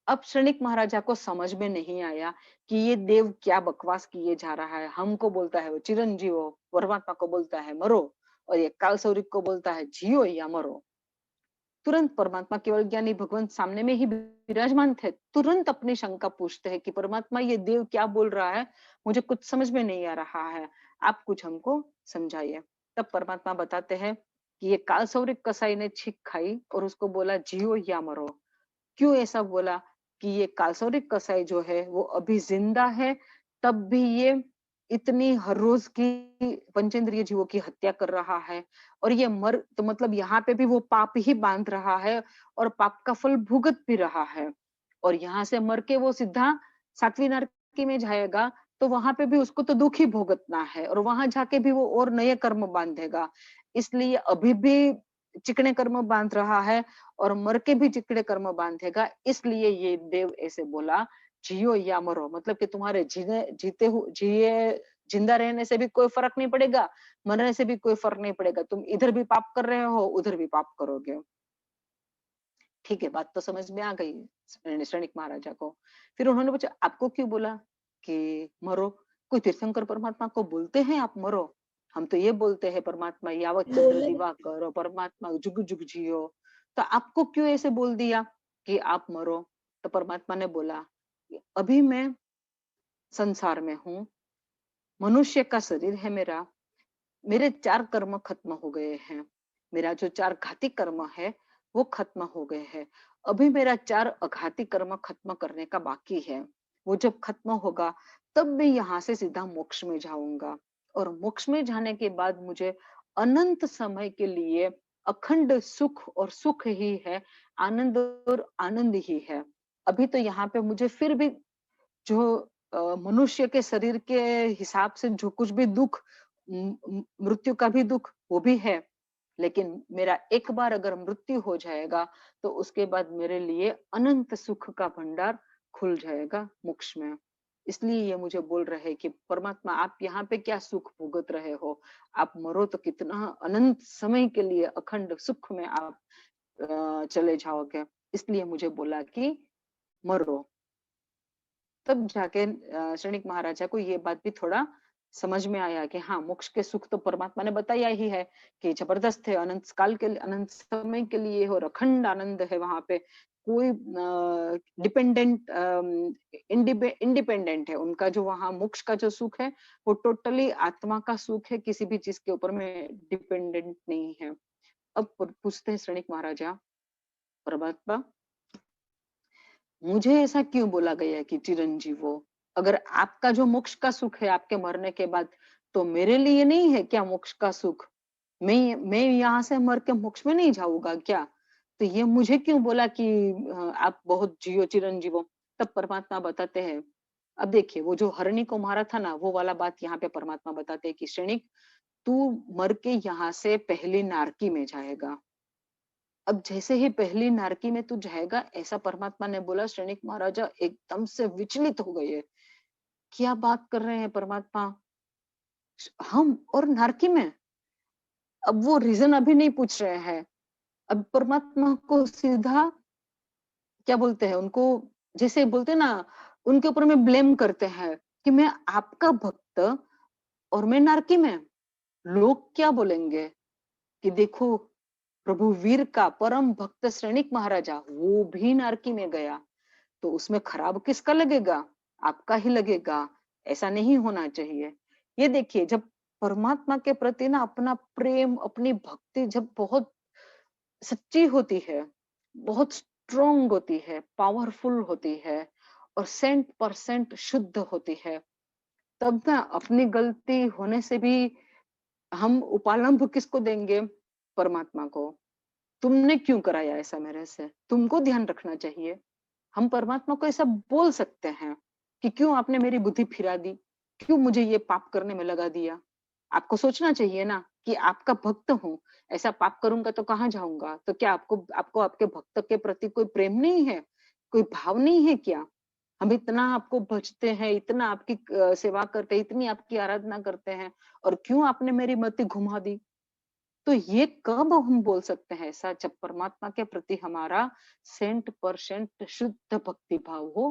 अब श्रेणिक महाराजा को समझ में नहीं आया कि ये देव क्या बकवास किए जा रहा है। हमको बोलता है वो चिरंजीव हो, परमात्मा को बोलता है मरो, और ये कालसौरिक को बोलता है जियो या मरो। तुरंत परमात्मा केवल ज्ञानी भगवान सामने में ही विराजमान थे, तुरंत अपनी शंका पूछते हैं कि परमात्मा ये देव क्या बोल रहा है, मुझे कुछ समझ में नहीं आ रहा है, आप कुछ हमको समझाइए। तब परमात्मा बताते हैं कि ये कालसौरिक कसाई ने छींक खाई और उसको बोला जियो या मरो। क्यों ऐसा बोला कि ये कालसौरिक कसाई जो है वो अभी जिंदा है, तब भी ये इतनी हर रोज की पंचेंद्रिय जीवों की हत्या कर रहा है, और ये मर तो मतलब यहाँ पे भी वो पाप ही बांध रहा है और पाप का फल भुगत भी रहा है। और यहाँ से मर के वो सीधा सातवीं नरकी में जाएगा, तो वहां पे भी उसको तो दुख ही भुगतना है, और वहां जाके भी वो और नए कर्म बांधेगा। इसलिए अभी भी चिकने कर्म बांध रहा है और मर के भी चिकने कर्म बांधेगा। इसलिए ये देव ऐसे बोला जियो या मरो, मतलब कि तुम्हारे जिए जिंदा रहने से भी कोई फर्क नहीं पड़ेगा, मरने से भी कोई फर्क नहीं पड़ेगा, तुम इधर भी पाप कर रहे हो उधर भी पाप करोगे। ठीक है, बात तो समझ में आ गई श्रेणिक महाराजा को। फिर उन्होंने पूछा आपको क्यों बोला कि मरो, कोई तीर्थंकर परमात्मा को बोलते हैं आप मरो? हम तो ये बोलते हैं परमात्मा यावत चंद्र दिवाकर और परमात्मा जुग जुग जियो, तो आपको क्यों ऐसे बोल दिया कि आप मरो? तो परमात्मा ने बोला अभी मैं संसार में हूँ, मनुष्य का शरीर है मेरा, मेरे 4 कर्म खत्म हो गए हैं, मेरा जो 4 घाती कर्म है वो खत्म हो गए हैं। अभी मेरा 4 अघाती कर्म खत्म करने का बाकी है। वो जब खत्म होगा तब मैं यहाँ से सीधा मोक्ष में जाऊंगा, और मोक्ष में जाने के बाद मुझे अनंत समय के लिए अखंड सुख और सुख ही है, आनंद और आनंद ही है। अभी तो यहाँ पे मुझे फिर भी जो मनुष्य के शरीर के हिसाब से जो कुछ भी दुख, मृत्यु का भी दुख वो भी है, लेकिन मेरा एक बार अगर मृत्यु हो जाएगा तो उसके बाद मेरे लिए अनंत सुख का भंडार खुल जाएगा मोक्ष में। इसलिए ये मुझे बोल रहे हैं कि परमात्मा आप यहाँ पे क्या सुख भुगत रहे हो, आप मरो तो कितना अनंत समय के लिए अखंड सुख में आप चले जाओगे, इसलिए मुझे बोला कि मरो। तब जाके श्रेणिक महाराजा को ये बात भी थोड़ा समझ में आया कि हाँ, मोक्ष के सुख तो परमात्मा ने बताया ही है कि जबरदस्त है, अनंत काल के लिए, अनंत समय के लिए हो, अखंड आनंद है वहां पे। कोई डिपेंडेंट इंडिपेंडेंट है उनका, जो वहां मोक्ष का जो सुख है वो टोटली आत्मा का सुख है, किसी भी चीज के ऊपर में डिपेंडेंट नहीं है। अब पूछते हैं श्रेणिक महाराजा परमात्मा, मुझे ऐसा क्यों बोला गया है कि चिरंजीवो, अगर आपका जो मोक्ष का सुख है आपके मरने के बाद, तो मेरे लिए नहीं है क्या मोक्ष का सुख? मैं यहाँ से मर के मोक्ष में नहीं जाऊंगा क्या? तो ये मुझे क्यों बोला कि आप बहुत जियो चिरंजीवो? तब परमात्मा बताते हैं, अब देखिए वो जो हरणी को मारा था ना, वो वाला बात यहाँ पे परमात्मा बताते हैं कि श्रेणिक, तू मर के यहाँ से पहली नारकी में जाएगा। अब जैसे ही पहली नारकी में तू जाएगा, ऐसा परमात्मा ने बोला, श्रेणिक महाराजा एकदम से विचलित हो गए। क्या बात कर रहे हैं परमात्मा, हम और नारकी में? अब वो रीजन अभी नहीं पूछ रहे हैं, अब परमात्मा को सीधा क्या बोलते हैं, उनको जैसे बोलते हैं ना, उनके ऊपर में ब्लेम करते हैं कि मैं आपका भक्त और मैं नारकी में, लोग क्या बोलेंगे कि देखो प्रभु वीर का परम भक्त श्रेणिक महाराजा वो भी नारकी में गया, तो उसमें खराब किसका लगेगा? आपका ही लगेगा। ऐसा नहीं होना चाहिए। ये देखिए, जब परमात्मा के प्रति ना अपना प्रेम, अपनी भक्ति जब बहुत सच्ची होती है, बहुत स्ट्रोंग होती है, पावरफुल होती है और 100% शुद्ध होती है, तब ना अपनी गलती होने से भी हम उपालंब किसको देंगे? परमात्मा को। तुमने क्यों कराया ऐसा मेरे से? तुमको ध्यान रखना चाहिए। हम परमात्मा को ऐसा बोल सकते हैं कि क्यों आपने मेरी बुद्धि फिरा दी, क्यों मुझे ये पाप करने में लगा दिया? आपको सोचना चाहिए ना कि आपका भक्त हूँ, ऐसा पाप करूंगा तो कहाँ जाऊंगा? तो क्या आपको आपको आपके भक्त के प्रति कोई प्रेम नहीं है, कोई भाव नहीं है क्या? हम इतना आपको भजते हैं, इतना आपकी सेवा करते हैं, इतनी आपकी आराधना करते हैं, और क्यों आपने मेरी मति घुमा दी? तो ये कब हम बोल सकते हैं ऐसा, जब परमात्मा के प्रति हमारा 100% शुद्ध भक्ति भाव हो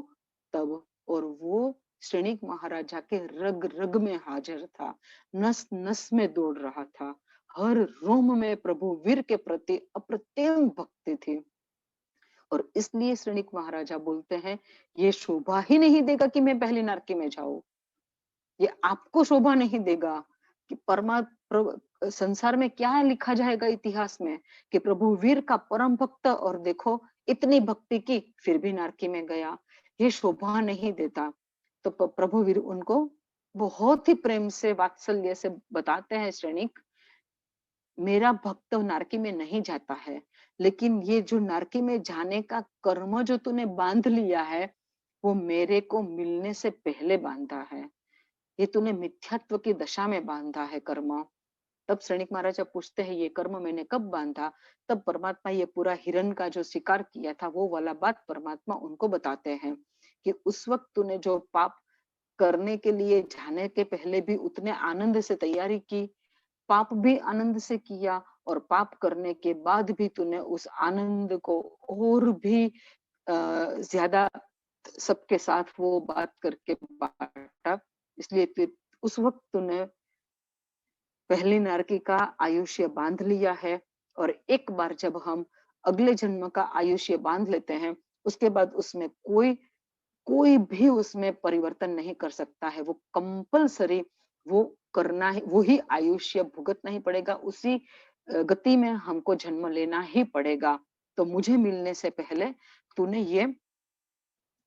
तब। और वो श्रेणिक महाराजा के रग रग में हाजिर था, नस नस में दौड़ रहा था, हर रोम में प्रभु वीर के प्रति अप्रतिम भक्ति थी। और इसलिए श्रेणिक महाराजा बोलते हैं, ये शोभा ही नहीं देगा कि मैं पहली नारकी में जाऊं, ये आपको शोभा नहीं देगा कि संसार में क्या लिखा जाएगा इतिहास में कि प्रभु वीर का परम भक्त, और देखो इतनी भक्ति की फिर भी नारकी में गया, ये शोभा नहीं देता। तो प्रभु वीर उनको बहुत ही प्रेम से वात्सल्य से बताते हैं, श्रेणिक मेरा भक्त नारकी में नहीं जाता है, लेकिन ये जो नारकी में जाने का कर्म जो तूने बांध लिया है वो मेरे को मिलने से पहले बांधा है, ये तूने मिथ्यात्व की दशा में बांधा है कर्म। तब श्रेणिक महाराजा पूछते हैं ये कर्म मैंने कब बांधा? तब परमात्मा ये पूरा हिरण का जो शिकार किया था वो वाला बात परमात्मा उनको बताते हैं कि उस वक्त तूने जो पाप करने के लिए जाने के पहले भी उतने आनंद से तैयारी की, पाप भी आनंद से किया, और पाप करने के बाद भी तूने उस आनंद को और भी ज्यादा सबके साथ वो बात करके बांटा, इसलिए फिर उस वक्त तूने पहली नारकी का आयुष्य बांध लिया है। और एक बार जब हम अगले जन्म का आयुष्य बांध लेते हैं उसके बाद उसमें कोई भी उसमें परिवर्तन नहीं कर सकता है, वो कंपलसरी वो करना ही, वो ही आयुष्य भुगतना ही पड़ेगा, उसी गति में हमको जन्म लेना ही पड़ेगा। तो मुझे मिलने से पहले तूने ये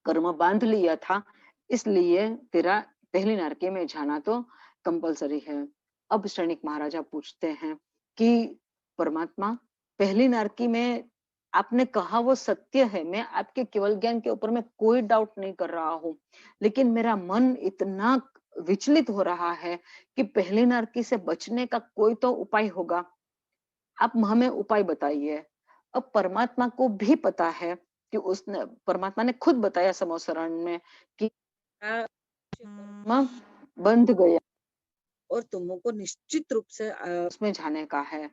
कर्म बांध लिया था, इसलिए तेरा पहली नारकी में जाना तो कंपलसरी है। अब श्रेणिक महाराजा पूछते हैं कि परमात्मा पहली नारकी में आपने कहा वो सत्य है, मैं आपके केवल ज्ञान के ऊपर में कोई डाउट नहीं कर रहा हूँ, लेकिन मेरा मन इतना विचलित हो रहा है कि पहली नारकी से बचने का कोई तो उपाय होगा, आप हमें उपाय बताइए। अब परमात्मा को भी पता है कि उसने, परमात्मा ने खुद बताया समोसरण में कि बंध गया और तुमको निश्चित रूप से उसमें जाने का है,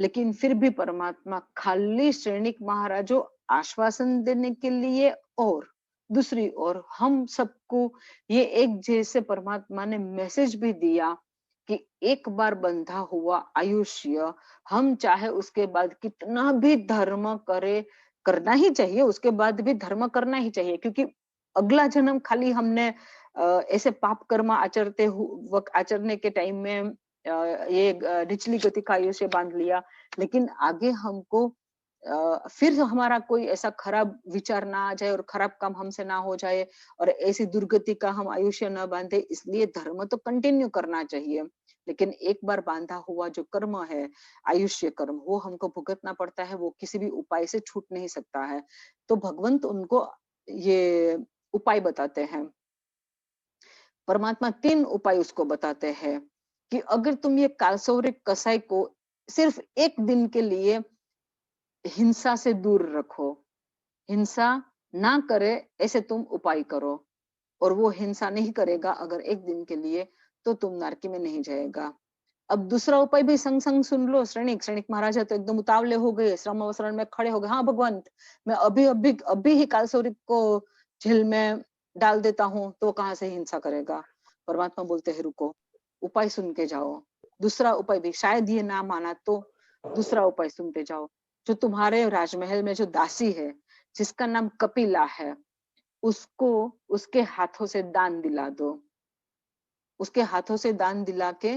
लेकिन फिर भी परमात्मा खाली श्रेणिक महाराजों आश्वासन देने के लिए और दूसरी ओर हम सबको ये एक जैसे परमात्मा ने मैसेज भी दिया कि एक बार बंधा हुआ आयुष्य हम चाहे उसके बाद कितना भी धर्म करे, करना ही चाहिए, उसके बाद भी धर्म करना ही चाहिए, क्योंकि अगला जन्म खाली हमने ऐसे पाप कर्म आचरने के टाइम में ये निचली गति का आयुष्य बांध लिया, लेकिन आगे हमको फिर हमारा कोई ऐसा खराब विचार ना आ जाए और खराब काम हमसे ना हो जाए और ऐसी दुर्गति का हम आयुष्य न बांधे, इसलिए धर्म तो कंटिन्यू करना चाहिए। लेकिन एक बार बांधा हुआ जो कर्म है, आयुष्य कर्म, वो हमको भुगतना पड़ता है, वो किसी भी उपाय से छूट नहीं सकता है। तो भगवंत उनको ये उपाय बताते हैं, परमात्मा 3 उपाय उसको बताते हैं कि अगर तुम ये कालसौरिक कसाई को सिर्फ एक दिन के लिए हिंसा से दूर रखो, हिंसा ना करे ऐसे तुम उपाय करो, और वो हिंसा नहीं करेगा अगर एक दिन के लिए, तो तुम नरकी में नहीं जाएगा। अब दूसरा उपाय भी संग संग सुन लो। श्रेणिक महाराजा तो एकदम उतावले हो गए, श्रम अवसरण में खड़े हो गए, हाँ भगवंत मैं अभी ही कालसौरिक को जेल में डाल देता हूँ, तो कहाँ से हिंसा करेगा। परमात्मा बोलते हैं रुको, उपाय सुन के जाओ, दूसरा उपाय भी, शायद ये ना माना तो दूसरा उपाय सुनते जाओ। जो तुम्हारे राजमहल में जो दासी है जिसका नाम कपिला है, उसको उसके हाथों से दान दिला दो, उसके हाथों से दान दिला के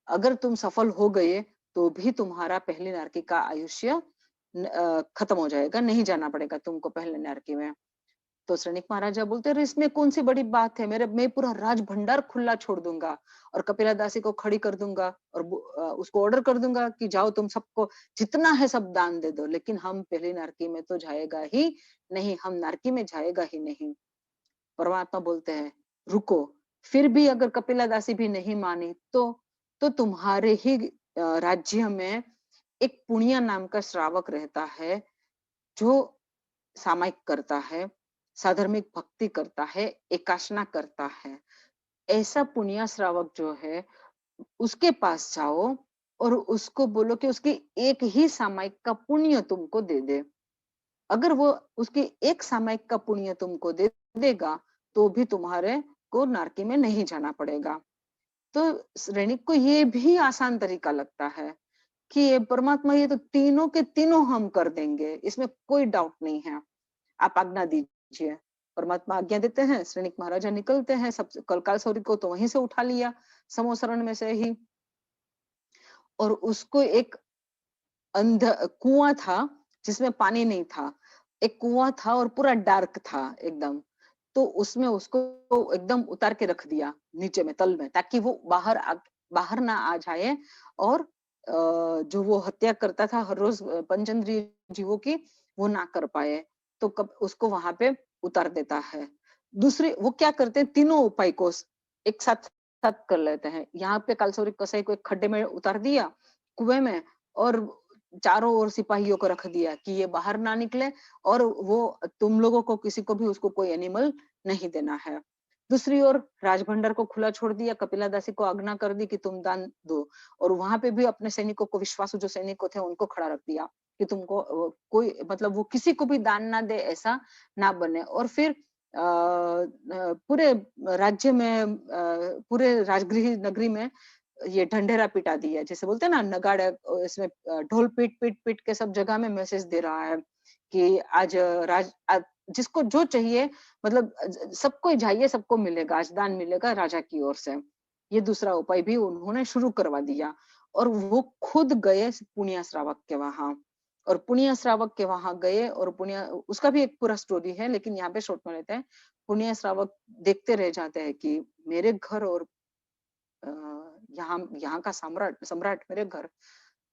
अगर तुम सफल हो गए तो भी तुम्हारा पहली नारकी का आयुष्य खत्म हो जाएगा, नहीं जाना पड़ेगा तुमको पहले नारकी में। तो श्रेणिक महाराजा बोलते हैं इसमें कौन सी बड़ी बात है, मैं पूरा राज भंडार खुला छोड़ दूंगा और कपिला दासी को खड़ी कर दूंगा और उसको ऑर्डर कर दूंगा कि जाओ तुम सबको जितना है सब दान दे दो, लेकिन हम पहली नारकी में तो जाएगा ही नहीं, हम नारकी में जाएगा ही नहीं। परमात्मा बोलते हैं रुको, फिर भी अगर कपिला दासी भी नहीं मानी तो तुम्हारे ही राज्य में एक पुण्य नाम का श्रावक रहता है जो सामायिक करता है, साधर्मिक भक्ति करता है, एकाशना करता है। ऐसा पुण्य श्रावक जो है उसके पास जाओ और उसको बोलो कि उसकी एक ही सामयिक का पुण्य तुमको दे दे। अगर वो उसकी एक सामयिक का पुण्य तुमको दे देगा तो भी तुम्हारे को नारकी में नहीं जाना पड़ेगा। तो सैनिक को ये भी आसान तरीका लगता है कि ये परमात्मा ये तो तीनों के तीनों हम कर देंगे, इसमें कोई डाउट नहीं है, आप आज्ञा दीजिए। परमात्मा आज्ञा देते हैं, सैनिक महाराजा निकलते हैं, सब कलकाल सौरी को तो वहीं से उठा लिया समोसरण में से ही। और उसको एक अंध कुआं था जिसमें पानी नहीं था, एक कुआं था और पूरा डार्क था एकदम। तो उसमें उसको एकदम उतार के रख दिया नीचे में तल में, ताकि वो बाहर ना आ जाए और जो वो हत्या करता था हर रोज पंचेंद्रिय जीवों की, वो ना कर पाए। तो कब उसको वहां पे उतार देता है। दूसरे वो क्या करते हैं, तीनों उपाय को एक साथ साथ कर लेते हैं। यहाँ पे कालसौरी कसाई को एक खड्डे में उतार दिया कुएं में, और चारों ओर सिपाहियों को रख दिया कि ये बाहर ना निकले, और वो तुम लोगों को किसी को भी उसको कोई एनिमल नहीं देना है। दूसरी ओर राजभंडार को खुला छोड़ दिया, कपिला दासी को आज्ञा कर दी कि तुम दान दो, और वहां पे भी अपने सैनिकों को, विश्वासु जो सैनिक थे उनको खड़ा रख दिया कि तुमको कोई मतलब वो किसी को भी दान ना दे, ऐसा ना बने। और फिर पूरे राज्य में पूरे राजगृह नगरी में ये ढंढेरा पिटा दिया, जैसे बोलते हैं ना नगाड़े, इसमें ढोल पीट पीट पीट के सब जगह में मैसेज दे रहा है कि आज जिसको जो चाहिए, मतलब सबको जाइए, सबको मिलेगा, आज दान मिलेगा राजा की ओर से। ये दूसरा उपाय भी उन्होंने शुरू करवा दिया। और वो खुद गए पुण्य श्रावक के वहां, और पुण्य श्रावक के वहां गए, और पुण्य उसका भी एक पूरा स्टोरी है, लेकिन यहाँ पे शॉर्ट में लेते हैं। पुण्य श्रावक देखते रह जाते हैं कि मेरे घर और यहाँ यहाँ का सम्राट सम्राट मेरे घर।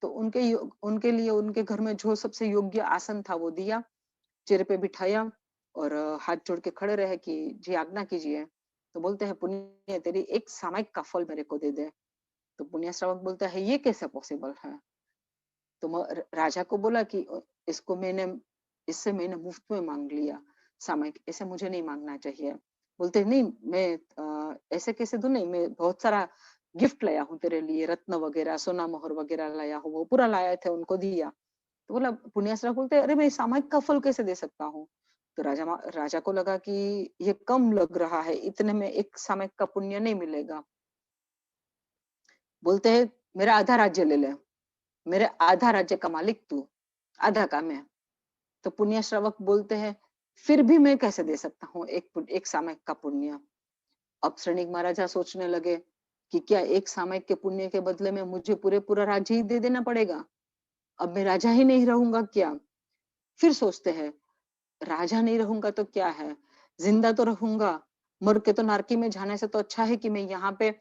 तो उनके लिए उनके घर में जो सबसे योग्य आसन था वो दिया, चेहरे पे बिठाया, और हाथ जोड़ के खड़े रहे कि जी आज्ञा कीजिए। तो बोलते हैं पुण्य तेरी एक सामयिक का फल मेरे को दे दे। तो पुण्य श्रावक बोलता है ये कैसे पॉसिबल है। तो राजा को बोला कि इसको इससे मैंने मुफ्त में मांग लिया सामयिक, ऐसे मुझे नहीं मांगना चाहिए। बोलते नहीं, मैं ऐसे कैसे दूं, नहीं मैं बहुत सारा गिफ्ट लाया हूँ तेरे लिए, रत्न वगैरह सोना मोहर वगैरह लाया हूँ, वो पूरा लाया थे, उनको दिया। तो बोला पुण्याश्रम, बोलते अरे मैं सामयिक का फल कैसे दे सकता हूँ। तो राजा को लगा कि ये कम लग रहा है, इतने में एक सामयिक का पुण्य नहीं मिलेगा। बोलते हैं मेरा आधा राज्य ले ले, मेरे आधा राज्य का मालिक तू, आधा का मैं। तो पुण्य श्रावक बोलते हैं फिर भी मैं कैसे दे सकता हूँ एक सामयिक का पुण्य। अब श्रेणिक महाराजा सोचने लगे कि क्या एक सामयिक के पुण्य के बदले में मुझे पूरा राज्य ही दे देना पड़ेगा, अब मैं राजा ही नहीं रहूंगा क्या। फिर सोचते हैं राजा नहीं रहूंगा तो क्या है, जिंदा तो रहूंगा, मर के तो नारकी में जाने से तो अच्छा है कि मैं यहाँ पे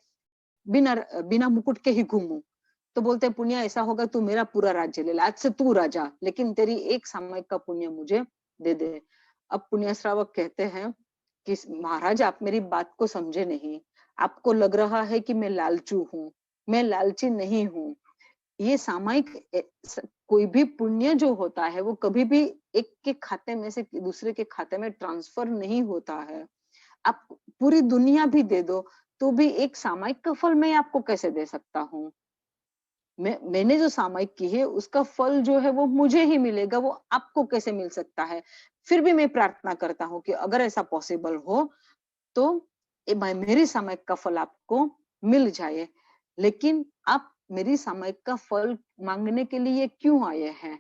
बिना बिना मुकुट के ही घूमूं। तो बोलते हैं पुण्य ऐसा होगा तू मेरा पूरा राज्य ले ले, आज से तू राजा, लेकिन तेरी एक सामयिक का पुण्य मुझे दे दे। अब पुण्य श्रावक कहते हैं कि महाराज आप मेरी बात को समझे नहीं, आपको लग रहा है कि मैं लालचू हूँ, मैं लालची नहीं हूँ। ये सामयिक कोई भी पुण्य जो होता है वो कभी भी एक के खाते में से दूसरे के खाते में ट्रांसफर नहीं होता है। आप पूरी दुनिया भी दे दो तो भी एक सामयिक का फल मैं आपको कैसे दे सकता हूँ। मैंने जो सामयिक की है उसका फल जो है वो मुझे ही मिलेगा, वो आपको कैसे मिल सकता है। फिर भी मैं प्रार्थना करता हूँ कि अगर ऐसा पॉसिबल हो तो मेरी सामयिक का फल आपको मिल जाए, लेकिन आप मेरी सामयिक का फल मांगने के लिए क्यों आए हैं।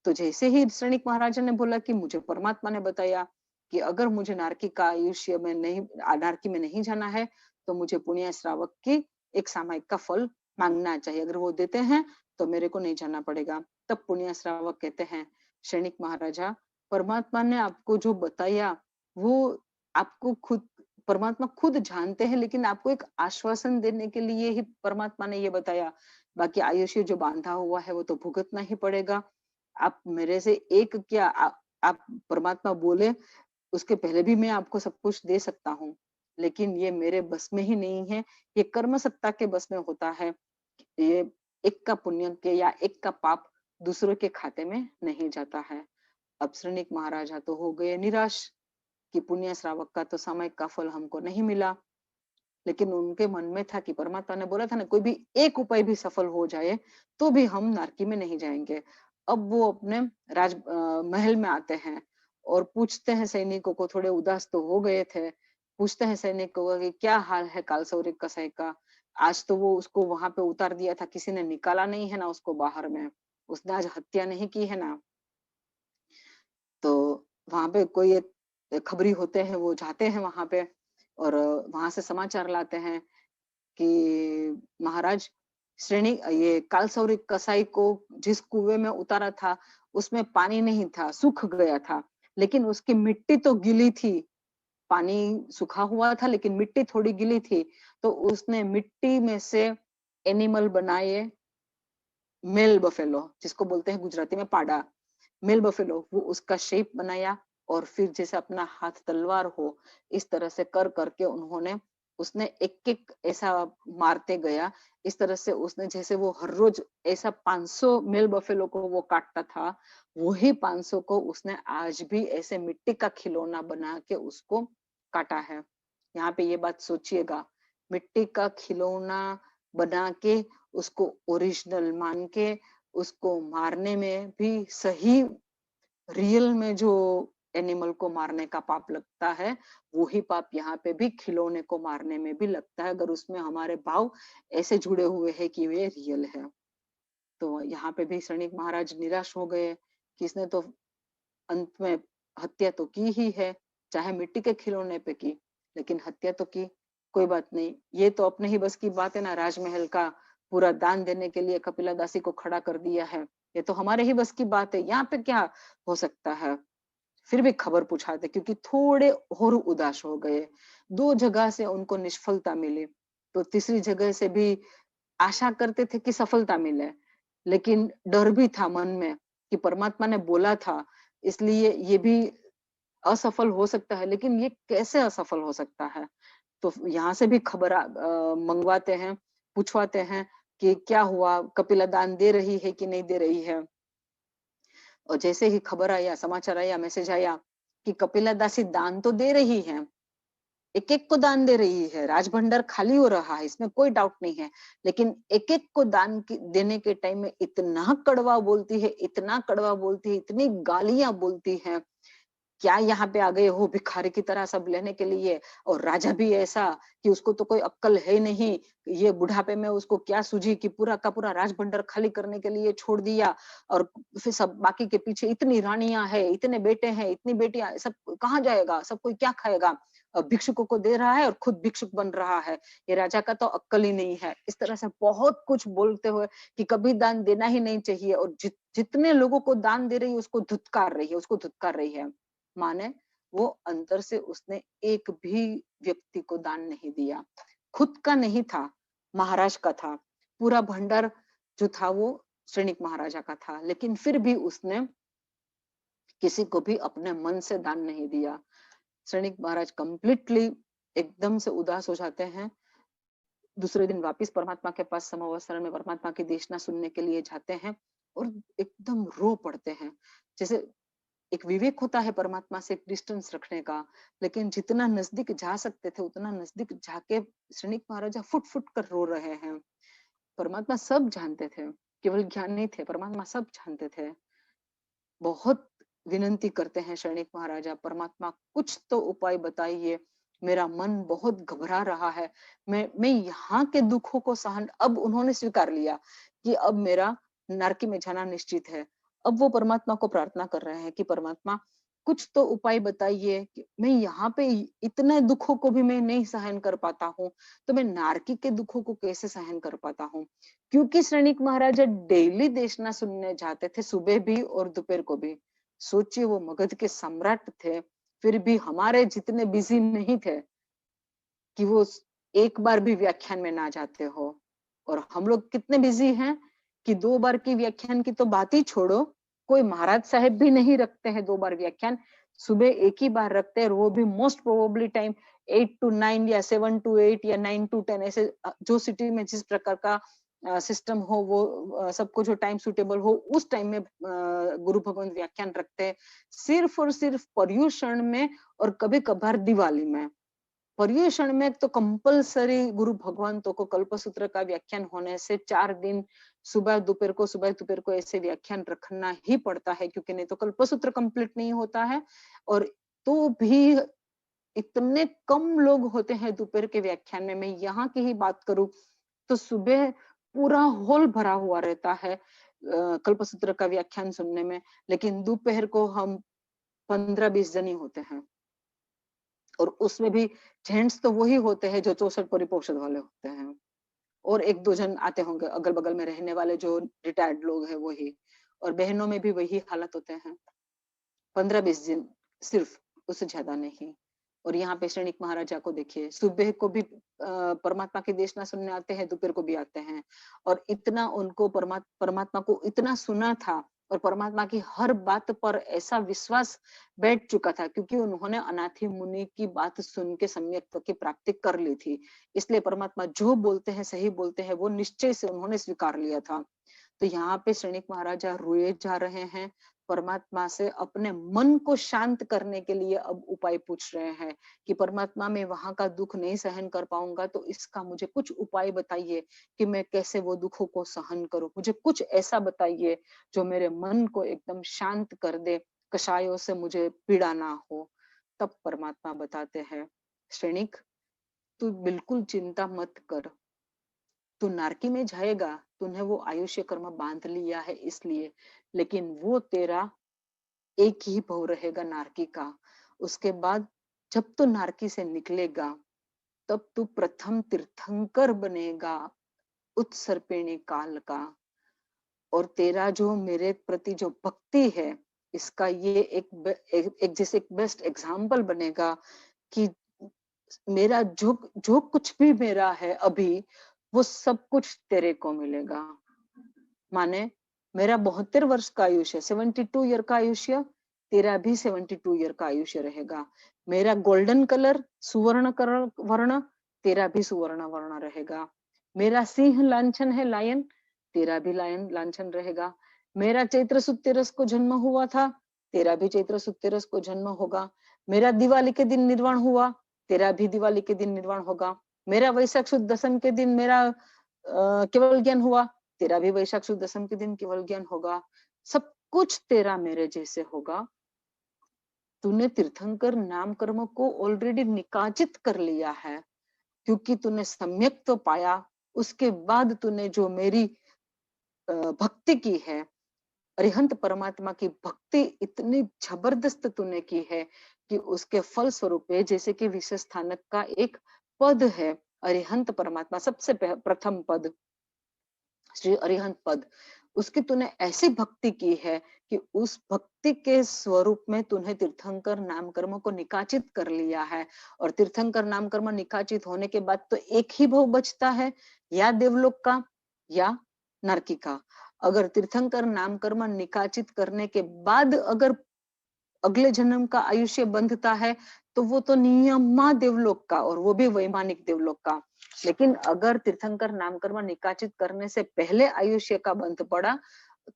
तो जैसे ही श्रेणिक महाराजा ने बोला कि मुझे परमात्मा ने बताया कि अगर मुझे नारकी का आयुष्य में नहीं, नारकी में नहीं जाना है तो मुझे पुण्य श्रावक की एक सामयिक का फल मांगना चाहिए, अगर वो देते हैं तो मेरे को नहीं जाना पड़ेगा। तब पुण्य श्रावक कहते हैं श्रेणिक महाराजा, परमात्मा ने आपको जो बताया वो आपको खुद, परमात्मा खुद जानते हैं, लेकिन आपको एक आश्वासन देने के लिए ही परमात्मा ने ये बताया, बाकी आयुष्य जो बांधा हुआ है वो तो भुगतना ही पड़ेगा। आप मेरे से एक क्या आप परमात्मा बोले उसके पहले भी मैं आपको सब कुछ दे सकता हूँ, लेकिन ये मेरे बस में ही नहीं है, ये कर्म सत्ता के बस में होता है। ये एक का पुण्य के या एक का पाप दूसरों के खाते में नहीं जाता है। अब श्रेणिक महाराजा तो हो गए निराश कि पुण्य श्रावक का तो सामयिक का फल हमको नहीं मिला। लेकिन उनके मन में था कि परमात्मा ने बोला था ना, कोई भी एक उपाय भी सफल हो जाए तो भी हम नारकी में नहीं जाएंगे। अब वो अपने महल में आते हैं और पूछते हैं सैनिकों को, थोड़े उदास तो हो गए थे, पूछते हैं सैनिकों को कि क्या हाल है कालसौरिक कसाई का। आज तो वो उसको वहां पे उतार दिया था, किसी ने निकाला नहीं है ना उसको बाहर में, उसने आज हत्या नहीं की है ना। तो वहां पे कोई एक खबरी होते हैं, वो जाते हैं वहां पे और वहां से समाचार लाते हैं कि महाराज, श्रेणी ये कालसौरिक कसाई को जिस कुएं में उतारा था उसमें पानी नहीं था, सूख गया था, लेकिन उसकी मिट्टी तो गीली थी। पानी सूखा हुआ था लेकिन मिट्टी थोड़ी गीली थी, तो उसने मिट्टी में से एनिमल बनाए, मेल बफेलो जिसको बोलते हैं गुजराती में पाड़ा, मेल बफेलो, वो उसका शेप बनाया और फिर जैसे अपना हाथ तलवार हो इस तरह से कर करके उन्होंने, उसने एक एक ऐसा मारते गया। इस तरह से उसने, जैसे वो हर रोज ऐसा 500 मेल बफेलो को वो काटता था, वही 500 को उसने आज भी ऐसे मिट्टी का खिलौना बना के उसको काटा है। यहाँ पे ये बात सोचिएगा, मिट्टी का खिलौना बना के उसको ओरिजिनल मान के उसको मारने में भी सही, रियल में जो एनिमल को मारने का पाप लगता है, वही पाप यहाँ पे भी खिलौने को मारने में भी लगता है, अगर उसमें हमारे भाव ऐसे जुड़े हुए हैं कि वे रियल है। तो यहाँ पे भी सैनिक महाराज निराश हो गए कि इसने तो अंत में हत्या तो की ही है, चाहे मिट्टी के खिलौने पे की, लेकिन हत्या तो की। कोई बात नहीं, ये तो अपने ही बस की बात है ना, राजमहल का पूरा दान देने के लिए कपिला दासी को खड़ा कर दिया है, ये तो हमारे ही बस की बात है, यहाँ पे क्या हो सकता है। फिर भी खबर पूछाते क्योंकि थोड़े और उदास हो गए। 2 जगह से उनको निष्फलता मिली, तो तीसरी जगह से भी आशा करते थे कि सफलता मिले, लेकिन डर भी था मन में कि परमात्मा ने बोला था, इसलिए ये भी असफल हो सकता है, लेकिन ये कैसे असफल हो सकता है। तो यहाँ से भी खबर मंगवाते हैं, पूछवाते हैं कि क्या हुआ, कपिला दान दे रही है कि नहीं दे रही है। और जैसे ही खबर आया, समाचार आया, मैसेज आया कि कपिला दासी दान तो दे रही है, एक एक को दान दे रही है, राजभंडार खाली हो रहा है, इसमें कोई डाउट नहीं है, लेकिन एक एक को दान देने के टाइम में इतना कड़वा बोलती है, इतना कड़वा बोलती है, इतनी गालियां बोलती है, क्या यहाँ पे आ गए हो भिखारी की तरह सब लेने के लिए। और राजा भी ऐसा कि उसको तो कोई अक्कल है नहीं, ये बुढ़ापे में उसको क्या सूझी कि पूरा का पूरा राजभंडार खाली करने के लिए छोड़ दिया, और फिर सब बाकी के पीछे इतनी रानियां है, इतने बेटे हैं, इतनी बेटियां, सब कहाँ जाएगा, सब कोई क्या खाएगा, भिक्षुकों को दे रहा है और खुद भिक्षुक बन रहा है, ये राजा का तो अक्कल ही नहीं है। इस तरह से बहुत कुछ बोलते हुए कि कभी दान देना ही नहीं चाहिए, और जितने लोगों को दान दे रही है उसको धुतकार रही है, उसको धुतकार रही है। माने वो अंतर से उसने एक भी व्यक्ति को दान नहीं दिया, खुद का नहीं था, महाराज का था, पूरा भंडार जो था वो श्रेणिक महाराजा का था, लेकिन फिर भी उसने किसी को भी अपने मन से दान नहीं दिया। श्रेणिक महाराज कंप्लीटली एकदम से उदास हो जाते हैं। दूसरे दिन वापिस परमात्मा के पास समवसरण में परमात्मा की देशना सुनने के लिए जाते हैं और एकदम रो पड़ते हैं। जैसे एक विवेक होता है परमात्मा से एक डिस्टेंस रखने का, लेकिन जितना नजदीक जा सकते थे उतना नजदीक जाके श्रेणिक महाराजा फुट फुट कर रो रहे हैं। परमात्मा सब जानते थे, केवल ज्ञान नहीं थे, परमात्मा सब जानते थे। बहुत विनंती करते हैं श्रेणिक महाराजा, परमात्मा कुछ तो उपाय बताइए, मेरा मन बहुत घबरा रहा है, मैं यहाँ के दुखों को सहन, अब उन्होंने स्वीकार लिया कि अब मेरा नरकी में जाना निश्चित है। अब वो परमात्मा को प्रार्थना कर रहे हैं कि परमात्मा कुछ तो उपाय बताइए कि मैं यहाँ पे इतने दुखों को भी मैं नहीं सहन कर पाता हूँ, तो मैं नारकी के दुखों को कैसे सहन कर पाता हूँ। क्योंकि श्रेणिक महाराजा डेली देशना सुनने जाते थे, सुबह भी और दोपहर को भी। सोचिए वो मगध के सम्राट थे, फिर भी हमारे जितने बिजी नहीं थे कि वो एक बार भी व्याख्यान में ना जाते हो, और हम लोग कितने बिजी हैं कि 2 बार की व्याख्यान की तो बात ही छोड़ो, कोई महाराज साहेब भी नहीं रखते हैं 2 बार व्याख्यान, सुबह एक ही बार रखते हैं, और वो भी मोस्ट प्रोबेबली टाइम 8 to 9 या 7 to 8 या 9 to 10, ऐसे जो सिटी में जिस प्रकार का सिस्टम हो, वो सबको जो टाइम सुटेबल हो उस टाइम में गुरु भगवंत व्याख्यान रखते हैं, सिर्फ और सिर्फ पर्युषण में और कभी कभार दिवाली में। पर्युषण में तो कंपलसरी गुरु भगवंतों को कल्पसूत्र का व्याख्यान होने से 4 दिन सुबह दोपहर को ऐसे व्याख्यान रखना ही पड़ता है, क्योंकि नहीं तो कल्पसूत्र कंप्लीट नहीं होता है। और तो भी इतने कम लोग होते हैं दोपहर के व्याख्यान में। मैं यहाँ की ही बात करूं तो सुबह पूरा हॉल भरा हुआ रहता है कल्पसूत्र का व्याख्यान सुनने में, लेकिन दोपहर को हम 15-20 जन ही होते हैं। और उसमें भी जेंट्स तो वही होते हैं जो 64 परिपोषद वाले होते हैं, और 1-2 जन आते होंगे अगल बगल में रहने वाले जो रिटायर्ड लोग हैं वही, और बहनों में भी वही हालत होते हैं। 15-20 जन सिर्फ, उससे ज्यादा नहीं। और यहाँ पे श्रेणिक महाराजा को देखिए, सुबह को भी परमात्मा की देशना सुनने आते हैं, दोपहर को भी आते हैं। और इतना उनको परमात्मा को इतना सुना था, और परमात्मा की हर बात पर ऐसा विश्वास बैठ चुका था, क्योंकि उन्होंने अनाथी मुनि की बात सुन के सम्यक्त्व की प्राप्ति कर ली थी। इसलिए परमात्मा जो बोलते हैं सही बोलते हैं, वो निश्चय से उन्होंने स्वीकार लिया था। तो यहाँ पे श्रेणिक महाराजा रोए जा रहे हैं, परमात्मा से अपने मन को शांत करने के लिए अब उपाय पूछ रहे हैं कि परमात्मा मैं वहां का दुख नहीं सहन कर पाऊंगा, तो इसका मुझे कुछ उपाय बताइए कि मैं कैसे वो दुखों को सहन करूं। मुझे कुछ ऐसा बताइए जो मेरे मन को एकदम शांत कर दे, कषायों से मुझे पीड़ा ना हो। तब परमात्मा बताते हैं, श्रेणिक तू बिल्कुल चिंता मत कर, तू नारकी में जाएगा, तूने वो आयुष्य कर्म बांध लिया है इसलिए, लेकिन वो तेरा एक ही भव रहेगा नारकी का। उसके बाद जब तू नारकी से निकलेगा, तब तू प्रथम तीर्थंकर बनेगा उत्सर्पिणी काल का। और तेरा जो मेरे प्रति जो भक्ति है, इसका ये एक जैसे एक बेस्ट एग्जाम्पल बनेगा कि मेरा जो कुछ भी मेरा है अभी, वो सब कुछ तेरे को मिलेगा। माने मेरा 72 वर्ष का आयुष्य, 72 ईयर का आयुष्य, तेरा भी 72 ईयर का आयुष्य रहेगा। मेरा गोल्डन कलर सुवर्ण वर्ण, तेरा भी सुवर्ण वर्ण रहेगा। मेरा सिंह लांछन है लायन, तेरा भी लायन लांछन रहेगा। मेरा चैत्र सुद तेरस को जन्म हुआ था, तेरा भी चैत्र सुद तेरस को जन्म होगा। मेरा दिवाली के दिन निर्वाण हुआ, तेरा भी दिवाली के दिन निर्वाण होगा। मेरा वैशाख सुद दशम के दिन मेरा केवल ज्ञान हुआ, तेरा भी वैशाख सुद दशम के दिन केवल ज्ञान होगा। सब कुछ तेरा मेरे जैसे होगा। तूने तीर्थंकर नाम कर्म को ऑलरेडी निकाचित कर लिया है, क्योंकि तूने सम्यक तो पाया। उसके बाद तूने जो मेरी भक्ति की है, अरिहंत परमात्मा की भक्ति इतनी जबरदस्त तूने की है कि उसके फल स्वरूप जैसे कि विशेष स्थानक का एक पद है, अरिहंत परमात्मा सबसे प्रथम पद, श्री अरिहंत पद, उसकी तूने ऐसी भक्ति की है कि उस भक्ति के स्वरूप में तूने तीर्थंकर नाम कर्म को निकाचित कर लिया है। और तीर्थंकर नाम कर्म निकाचित होने के बाद तो एक ही भव बचता है, या देवलोक का या नरकी का। अगर तीर्थंकर नाम कर्म निकाचित करने के बाद अगर अगले जन्म का आयुष्य बंधता है, तो वो तो नियमा देवलोक का, और वो भी वैमानिक देवलोक का। लेकिन अगर तीर्थंकर नाम कर्म निकाचित करने से पहले आयुष्य का बंध पड़ा,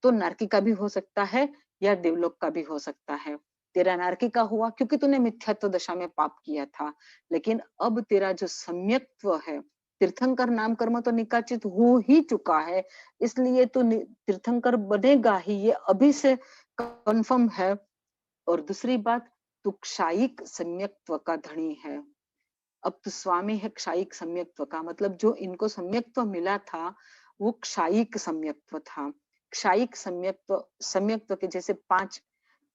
तो नारकी का भी हो सकता है या देवलोक का भी हो सकता है। तेरा नारकी का हुआ क्योंकि तूने मिथ्यात्व दशा में पाप किया था, लेकिन अब तेरा जो सम्यक्त्व है, तीर्थंकर नाम कर्म तो निकाचित हो ही चुका है, इसलिए तू तीर्थंकर बनेगा ही, ये अभी से कंफर्म है। और दूसरी बात, तू क्षायिक सम्यक्त्व का धनी है। अब तो स्वामी है क्षायिक सम्यक्त्व का, मतलब जो इनको सम्यक्त्व मिला था वो क्षायिक सम्यक्त्व था। क्षायिक सम्यक्त्व के जैसे 5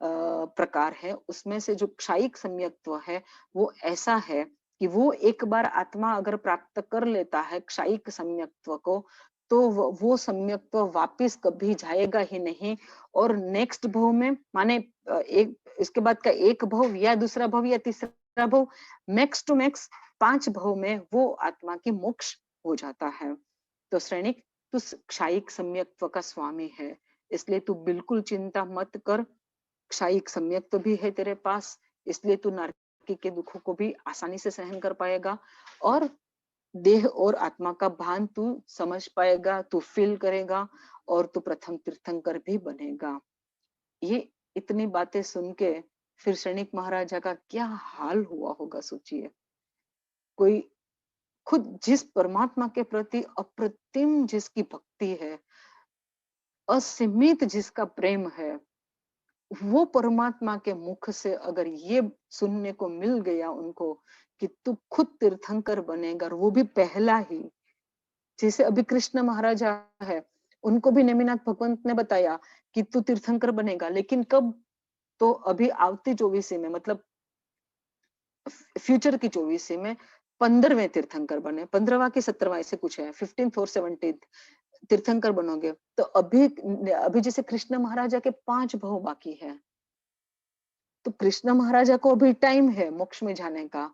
प्रकार है, उसमें से जो क्षायिक सम्यक्त्व है वो ऐसा है कि वो एक बार आत्मा अगर प्राप्त कर लेता है क्षायिक सम्यक्त्व को, तो वो सम्यक्त्व वापिस कभी जाएगा ही नहीं। और नेक्स्ट भव में, माने एक इसके बाद का एक भव या दूसरा भव या तीसरा भव, मैक्स टू मैक्स 5 भव में वो आत्मा की मोक्ष हो जाता है। तो श्रेणिक, तू क्षायिक सम्यक्त्व का स्वामी है, इसलिए तू बिल्कुल चिंता मत कर। क्षायिक सम्यक्त्व भी है तेरे पास, इसलिए तू नारकी के दुखों को भी आसानी से सहन कर पाएगा, और देह और आत्मा का भान तू समझ पाएगा, तू फील करेगा, और तू प्रथम तीर्थंकर भी बनेगा। ये इतनी बातें सुन के फिर श्रेणिक महाराजा का क्या हाल हुआ होगा, सोचिए। कोई खुद जिस परमात्मा के प्रति अप्रतिम जिसकी भक्ति है, असीमित जिसका प्रेम है, वो परमात्मा के मुख से अगर ये सुनने को मिल गया उनको कि तू खुद तीर्थंकर बनेगा, और वो भी पहला ही, जैसे अभी कृष्ण महाराजा है, उनको भी नेमिनाथ भगवंत ने बताया कि तू तीर्थंकर बनेगा, लेकिन कब? तो अभी आवती 24 में, मतलब फ्यूचर की 24 में 15वें तीर्थंकर बने, 15वां की 17वां ऐसे कुछ है, 15th और 17th तीर्थंकर बनोगे। तो अभी जैसे कृष्ण महाराजा के 5 भाव बाकी है, तो कृष्ण महाराजा को अभी टाइम है मोक्ष में जाने का,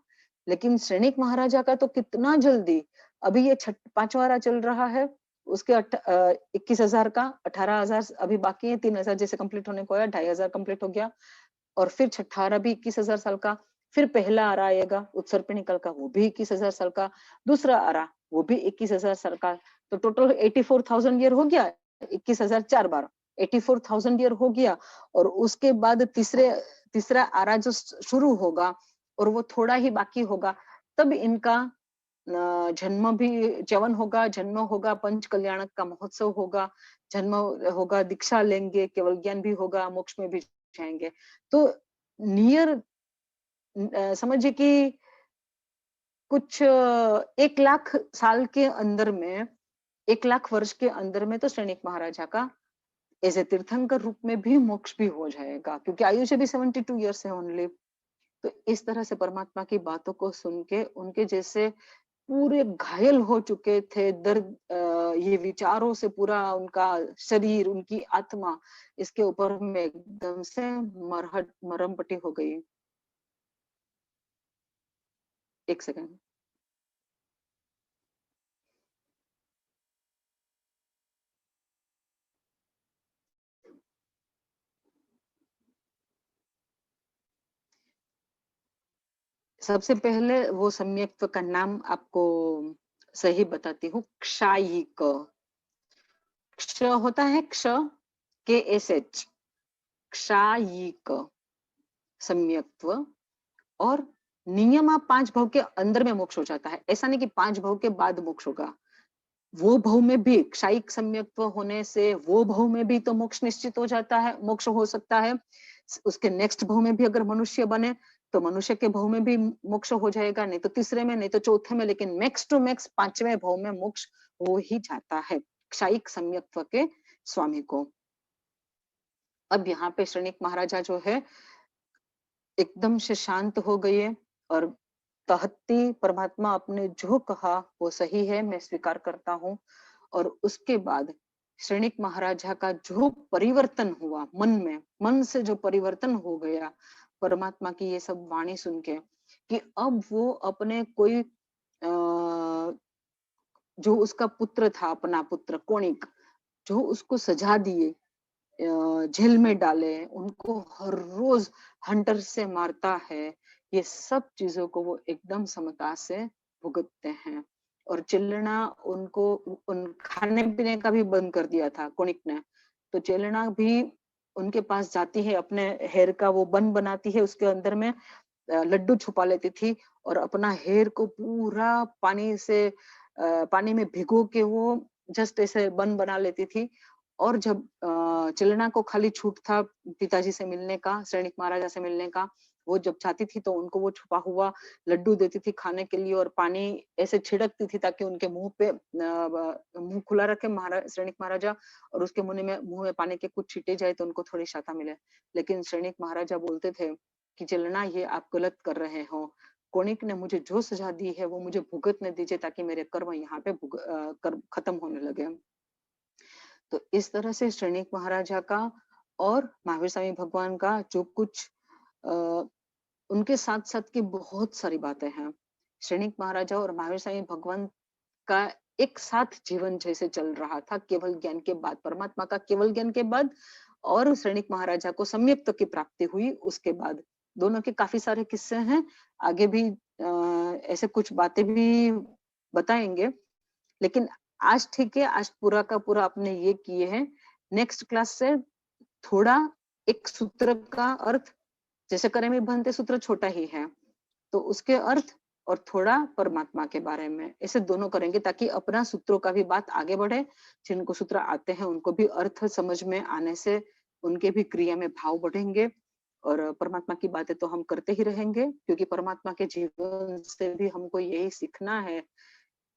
लेकिन श्रेणिक महाराजा का तो कितना जल्दी, अभी ये 5वां चल रहा है, उसके 21,000 का 18,000 अभी बाकी है, 3,000 जैसे कंप्लीट होने को है, 2,500 कंप्लीट हो गया, और फिर 18 भी 21,000 साल का, फिर पहला आरा आएगा उत्सर्पिणिकल का, वो भी 21,000 साल का, दूसरा आरा वो भी 21,000 साल का, तो टोटल 84,000 ईयर हो गया, 21,000 4 बार 84,000 ईयर हो गया। और उसके बाद तीसरा आरा जो शुरू होगा और वो थोड़ा ही बाकी होगा, तब इनका जन्म भी च्यवन होगा, जन्म होगा, पंच कल्याणक का महोत्सव होगा, जन्म होगा, दीक्षा लेंगे, केवल ज्ञान भी होगा, मोक्ष में भी जाएंगे। तो नियर समझिए कि कुछ 1 लाख साल के अंदर में, 1 लाख वर्ष के अंदर में तो श्रेणिक महाराजा का एज ए तीर्थंकर रूप में भी मोक्ष भी हो जाएगा, क्योंकि आयुष्य भी 72 ईयर्स है ओनली। तो इस तरह से परमात्मा की बातों को सुन के उनके जैसे पूरे घायल हो चुके थे, दर्द ये विचारों से पूरा उनका शरीर, उनकी आत्मा इसके ऊपर में एकदम से मरहम पट्टी हो गई। 1 सेकंड। सबसे पहले वो सम्यक्त्व का नाम आपको सही बताती हूँ, क्षायिक। क्ष होता है क्ष, KSH, क्षायिक सम्यक्त्व। और नियम आप 5 भव के अंदर में मोक्ष हो जाता है, ऐसा नहीं कि 5 भव के बाद मोक्ष होगा। वो भव में भी क्षायिक सम्यक्त्व होने से वो भव में भी तो मोक्ष निश्चित हो जाता है, मोक्ष हो सकता है। उसके नेक्स्ट भव में भी अगर मनुष्य बने तो मनुष्य के भव में भी मोक्ष हो जाएगा, नहीं तो तीसरे में, नहीं तो चौथे में, लेकिन मैक्स टू मैक्स 5वें भव में मोक्ष हो ही जाता है क्षायिक सम्यक्त्व के स्वामी को। अब यहाँ पे श्रेणिक महाराजा जो है एकदम से शांत हो गए और कहती परमात्मा आपने जो कहा वो सही है, मैं स्वीकार करता हूँ। और उसके बाद श्रेणिक महाराजा का जो परिवर्तन हुआ मन में, मन से जो परिवर्तन हो गया परमात्मा की ये सब वाणी सुन के, कि अब वो अपने कोई जो उसका पुत्र था, अपना पुत्र कोणिक, जो उसको सजा दिए, जेल में डाले, उनको हर रोज हंटर से मारता है, ये सब चीजों को वो एकदम समता से भुगतते हैं। और चिल्लना उनको, उन खाने पीने का भी बंद कर दिया था कोणिक ने, तो चिल्लना भी उनके पास जाती है, अपने हेयर का वो बन बनाती है, उसके अंदर में लड्डू छुपा लेती थी और अपना हेयर को पूरा पानी में भिगो के वो जस्ट ऐसे बन बना लेती थी। और जब चिल्लना को खाली छूट था पिताजी से मिलने का, श्रेणिक महाराजा से मिलने का, वो जब चाहती थी तो उनको वो छुपा हुआ लड्डू देती थी खाने के लिए, और पानी ऐसे छिड़कती थी ताकि उनके मुंह पे मुंह खुला रखे श्रेणिक महाराजा, और उसके मुंह में पानी के कुछ छींटे जाए तो उनको थोड़ी शांति मिले। लेकिन श्रेणिक महाराजा बोलते थे कि चिल्लना ये आप गलत कर रहे हो, कोणिक ने मुझे जो सजा दी है वो मुझे भुगतने दीजिए ताकि मेरे कर्म यहाँ पे खत्म होने लगे। तो इस तरह से श्रेणिक महाराजा का और महावीर स्वामी भगवान का जो कुछ उनके साथ साथ की बहुत सारी बातें हैं। श्रेणिक महाराजा और महावीर स्वामी भगवान का एक साथ जीवन जैसे चल रहा था केवल ज्ञान के बाद, परमात्मा का केवल ज्ञान के बाद, और श्रेणिक महाराजा को सम्यक्त्व की प्राप्ति हुई उसके बाद। दोनों के काफी सारे किस्से हैं, आगे भी ऐसे कुछ बातें भी बताएंगे, लेकिन आज ठीक है, आज पूरा का पूरा आपने ये किए हैं। नेक्स्ट क्लास से थोड़ा एक सूत्र का अर्थ, जैसे करे में बनते सूत्र छोटा ही है, तो उसके अर्थ और थोड़ा परमात्मा के बारे में, ऐसे दोनों करेंगे ताकि अपना सूत्रों का भी बात आगे बढ़े। जिनको सूत्र आते हैं उनको भी अर्थ समझ में आने से उनके भी क्रिया में भाव बढ़ेंगे। और परमात्मा की बातें तो हम करते ही रहेंगे, क्योंकि परमात्मा के जीवन से भी हमको यही सीखना है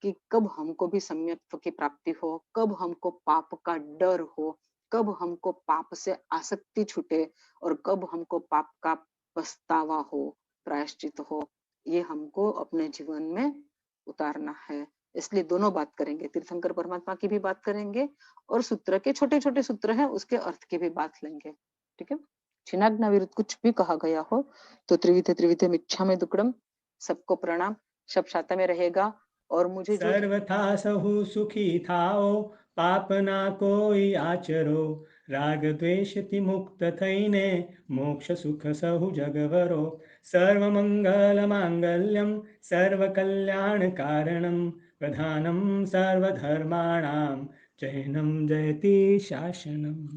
कि कब हमको भी सम्यक्त्व की प्राप्ति हो, कब हमको पाप का डर हो, कब हमको पाप से आसक्ति छूटे और कब हमको पाप का पछतावा हो, प्रायश्चित हो। ये हमको अपने जीवन में उतारना है। इसलिए दोनों बात करेंगे, तीर्थंकर परमात्मा की भी बात करेंगे और सूत्र के छोटे छोटे सूत्र हैं उसके अर्थ की भी बात लेंगे। ठीक है। छिन्नाज्ञा विरुद्ध कुछ भी कहा गया हो तो त्रिविधे त्रिविधे मिच्छामि दुक्कडम। सबको प्रणाम। सब शांता में रहेगा। और मुझे जो सर्वथा सहु सुखी थाओ, पाप ना कोई आचरो, राग द्वेष ति मुक्त थईने, मोक्ष सुख सहु जगवरो। सर्वमंगल मांगल्यम सर्व कल्याण कारणम, प्रधानम सर्वधर्माणाम, जैनम जयति शासनम।